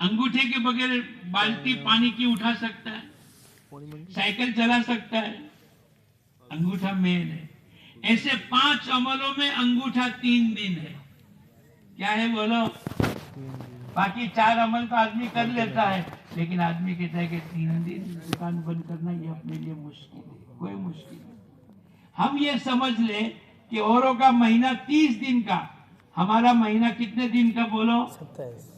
انگوٹھے کے بغیر بالٹی پانی کی اٹھا سکتا ہے؟ سائیکل چلا سکتا ہے؟ انگوٹھا مین ہے۔ ایسے 5 عملوں میں انگوٹھا 3 دن ہے۔ کیا ہے بولو؟ باقی 4 عمل تو آدمی کر لیتا ہے، لیکن آدمی کہتا ہے کہ 3 دن دکان بند کرنا یہ اپنے لیے مشکل ہے، کوئی مشکل نہیں۔ ہم یہ سمجھ لیں کہ اوروں کا مہینہ 30 دن کا، ہمارا مہینہ کتنے دن کا؟ بولو۔ 27۔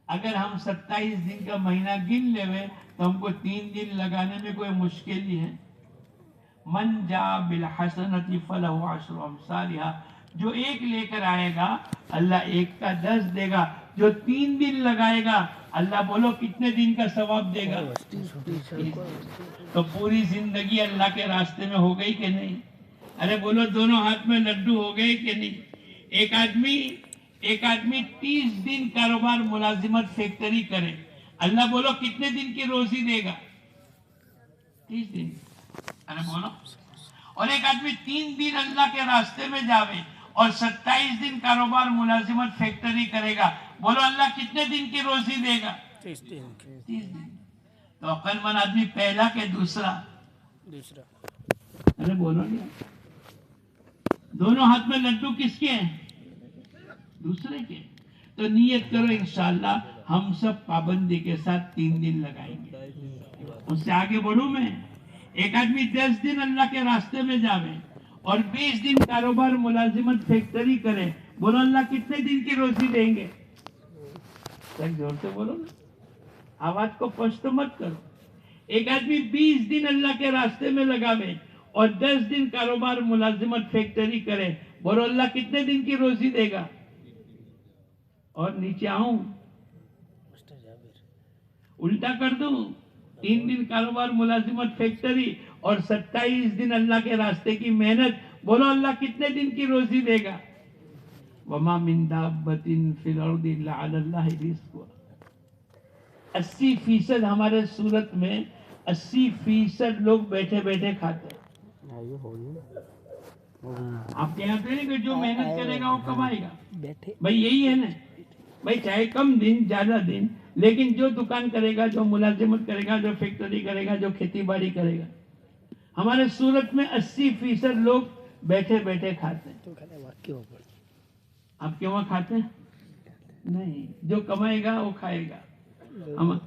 اگر ہم 27 دن کا مہینہ گن لے تو ہم کو 3 دن لگانے میں کوئی مشکل ہی ہے۔ من جا بالحسنۃ فلہ 10 امثالھا، جو 1 لے کر آئے گا اللہ 1 کا 10 دے گا، جو 3 دن لگائے گا اللہ بولو کتنے دن کا ثواب دے گا؟ 30۔ تو پوری زندگی اللہ کے راستے میں ہو گئی کہ نہیں؟ ارے بولو دونوں ہاتھ میں لڈو ہو گئے کہ نہیں؟ ایک آدمی 30 دن کاروبار ملازمت فیکٹری کرے، اللہ بولو کتنے دن کی روزی دے گا؟ 30 دن۔ ارے بولو۔ اور ایک آدمی 3 دن اللہ کے راستے میں جاوے اور 27 دن کاروبار ملازمت فیکٹری کرے گا، بولو اللہ کتنے دن کی روزی دے گا؟ 30 دن۔ تو عقل مند آدمی پہلا کہ دوسرا؟ ارے بولو نہیں۔ دونوں ہاتھ میں لڈو کس کے ہیں؟ دوسرے کے۔ تو نیت کرو انشاءاللہ ہم سب پابندی کے ساتھ 3 دن لگائیں گے۔ اس سے آگے بڑھوں میں ایک آدمی 10 دن اللہ کے راستے میں جاوے اور 20 دن کاروبار ملازمت فیکٹری کرے، بولو اللہ کتنے دن کی روزی دیں گے؟ زور سے بولو نا، آواز کو پست مت کرو. ایک آدمی 20 دن اللہ کے راستے میں لگاوے اور 10 دن کاروبار ملازمت فیکٹری کرے، بولو اللہ کتنے دن کی روزی دے گا؟ اور نیچے آؤں الٹا کر دوں، 3 دن کاروبار ملازمت فیکٹری اور 27 دن اللہ کے راستے کی محنت، بولو اللہ کتنے دن کی روزی دے گا؟ وما من دابۃ فی الارض الا علی اللہ رزقها. 80% ہمارے صورت میں 80% لوگ بیٹھے بیٹھے کھاتے ہیں. آپ کے یہاں تو نہیں کہ جو محنت کرے گا وہ کمائے گا، بھائی یہی ہے نا بھائی، چاہے کم دن زیادہ دن، لیکن جو دکان کرے گا، جو ملازمت کرے گا، جو فیکٹری کرے گا، جو کھیتی باڑی کرے گا. ہمارے صورت میں 80% لوگ بیٹھے بیٹھے کھاتے ہیں. آپ کے وہاں کھاتے ہیں؟ نہیں، جو کمائے گا وہ کھائے گا.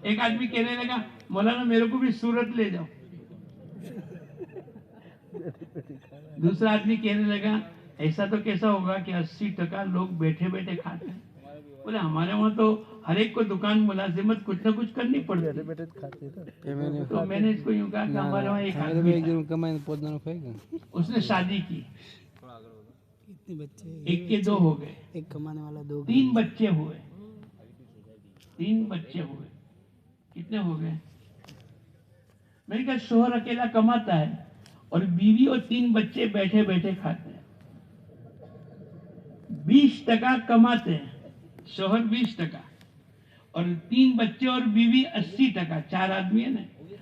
ایک آدمی کہنے لگا مولانا میرے کو بھی سورت لے جاؤ. دوسرا آدمی کہنے لگا ایسا تو کیسا ہوگا کہ 80% لوگ بیٹھے بیٹھے کھاتے ہیں. بولے ہمارے وہاں تو ہر ایک کو دکان ملازمت کچھ نہ کچھ کرنی پڑتی ہے. تو میں نے اس کو یوں کہا کہ ہمارے وہاں ایک آدمی تھا، اس نے شادی کی، ایک کے 2 ہو گئے، ایک کمانے والا 2 3 بچے ہوئے. 3 بچے ہوئے، کتنے ہو گئے؟ میں نے کہا شوہر اکیلا کماتا ہے اور بیوی اور 3 بچے بیٹھے بیٹھے کھاتے ہیں. 20% کماتے ہیں شوہر، 20%، اور 3 بچے اور بیوی 80%. 4 آدمی ہیں نا،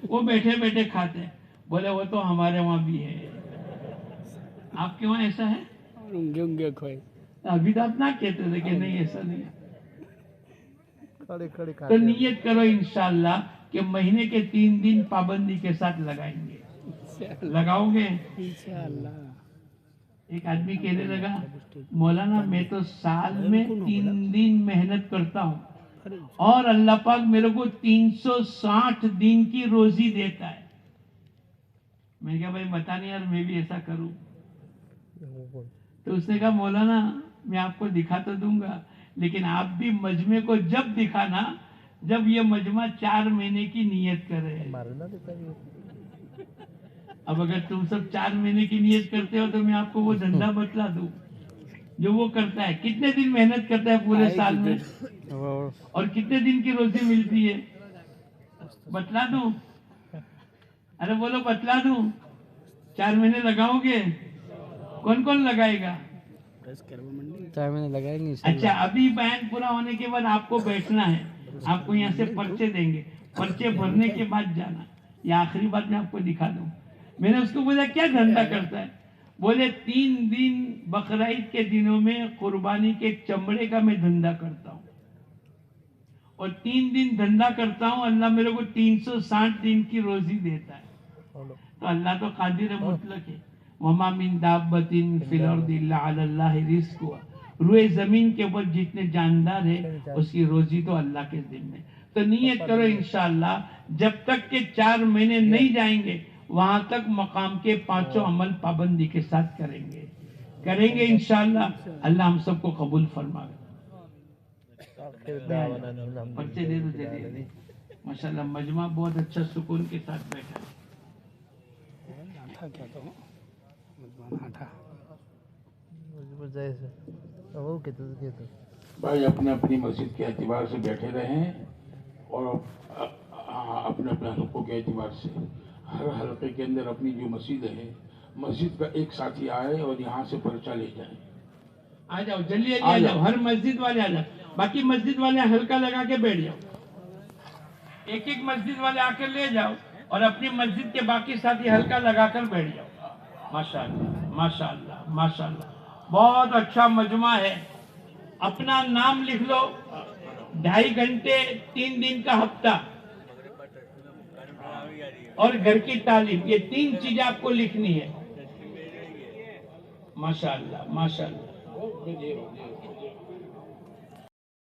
وہ بیٹھے بیٹھے کھاتے ہیں. بولے وہ تو ہمارے وہاں بھی ہے. آپ کے وہاں ایسا ہے؟ ابھی تو آپ نہ کہتے تھے کہ نہیں ایسا نہیں ہے. تو نیت کرو انشاءاللہ کہ مہینے کے 3 دن پابندی کے ساتھ لگائیں گے. لگاؤ گے انشاءاللہ. ایک آدمی کہنے لگا مولانا میں تو سال میں 3 دن محنت کرتا ہوں اور اللہ پاک میرے کو 360 دن کی روزی دیتا ہے. میں نے کہا بھائی بتا نہیں یار میں بھی ایسا کروں. تو اس نے کہا مولانا میں آپ کو دکھا تو دوں گا، لیکن آپ بھی مجمع کو جب دکھانا جب یہ مجمع 4 مہینے کی نیت کرے. اب اگر تم سب 4 مہینے کی نیت کرتے ہو تو میں آپ کو وہ دھندا بتلا دوں جو وہ کرتا ہے. کتنے دن محنت کرتا ہے پورے سال میں اور کتنے دن کی روزی ملتی ہے؟ بتلا دوں؟ ارے بولو بتلا دوں. 4 مہینے لگاؤ گے؟ کون کون لگائے گا؟ 4 مہینے لگائیں گے. اچھا ابھی بیان پورا ہونے کے بعد آپ کو بیٹھنا ہے. آپ کو یہاں سے پرچے دیں گے، پرچے بھرنے کے بعد جانا. یہ آخری بات میں آپ کو دکھا دوں. میں نے اس کو بولا کیا دھندا کرتا ہے؟ بولے 3 دن بقرعید کے دنوں میں قربانی کے چمڑے کا میں دھندا کرتا ہوں اور 3 دن دھندا کرتا ہوں، اللہ میرے کو 360 دن کی روزی دیتا ہے. تو اللہ تو قادر مطلق ہے. وما من دابۃ فی الارض الا علی اللہ رزقها. روئے زمین کے اوپر جتنے جاندار ہیں اس کی روزی تو اللہ کے ذمہ. تو نیت کرو انشاءاللہ جب تک کہ 4 مہینے نہیں جائیں گے وہاں تک مقام کے 5 عمل پابندی کے ساتھ کریں گے انشاءاللہ. اللہ ہم سب کو قبول فرمائے. پرچے دے دو جلدی. ماشاءاللہ مجمع بہت اچھا سکون کے ساتھ بیٹھا ہے. بھائی اپنے اپنی مسجد کے اعتبار سے بیٹھے رہیں اور اپنے اپنے حلقوں کے اعتبار سے ہر حلقے کے اندر اپنی جو مسجد ہے مسجد کا ایک ساتھی آئے اور یہاں سے پرچہ لے جائے. آ جاؤ جلدی آ جاؤ. ہر مسجد والے آ جاؤ. باقی مسجد والے حلقہ لگا کے بیٹھ جاؤ. ایک ایک مسجد والے آ کے لے جاؤ اور اپنی مسجد کے باقی ساتھی حلقہ لگا کر بیٹھ جاؤ. ماشاءاللہ ماشاءاللہ ماشاءاللہ. بہت اچھا مجمع ہے. اپنا نام لکھ لو. 2.5 گھنٹے 3 دن کا ہفتہ اور گھر کی تعلیم، یہ 3 چیزیں آپ کو لکھنی ہے. ماشاءاللہ ماشاءاللہ.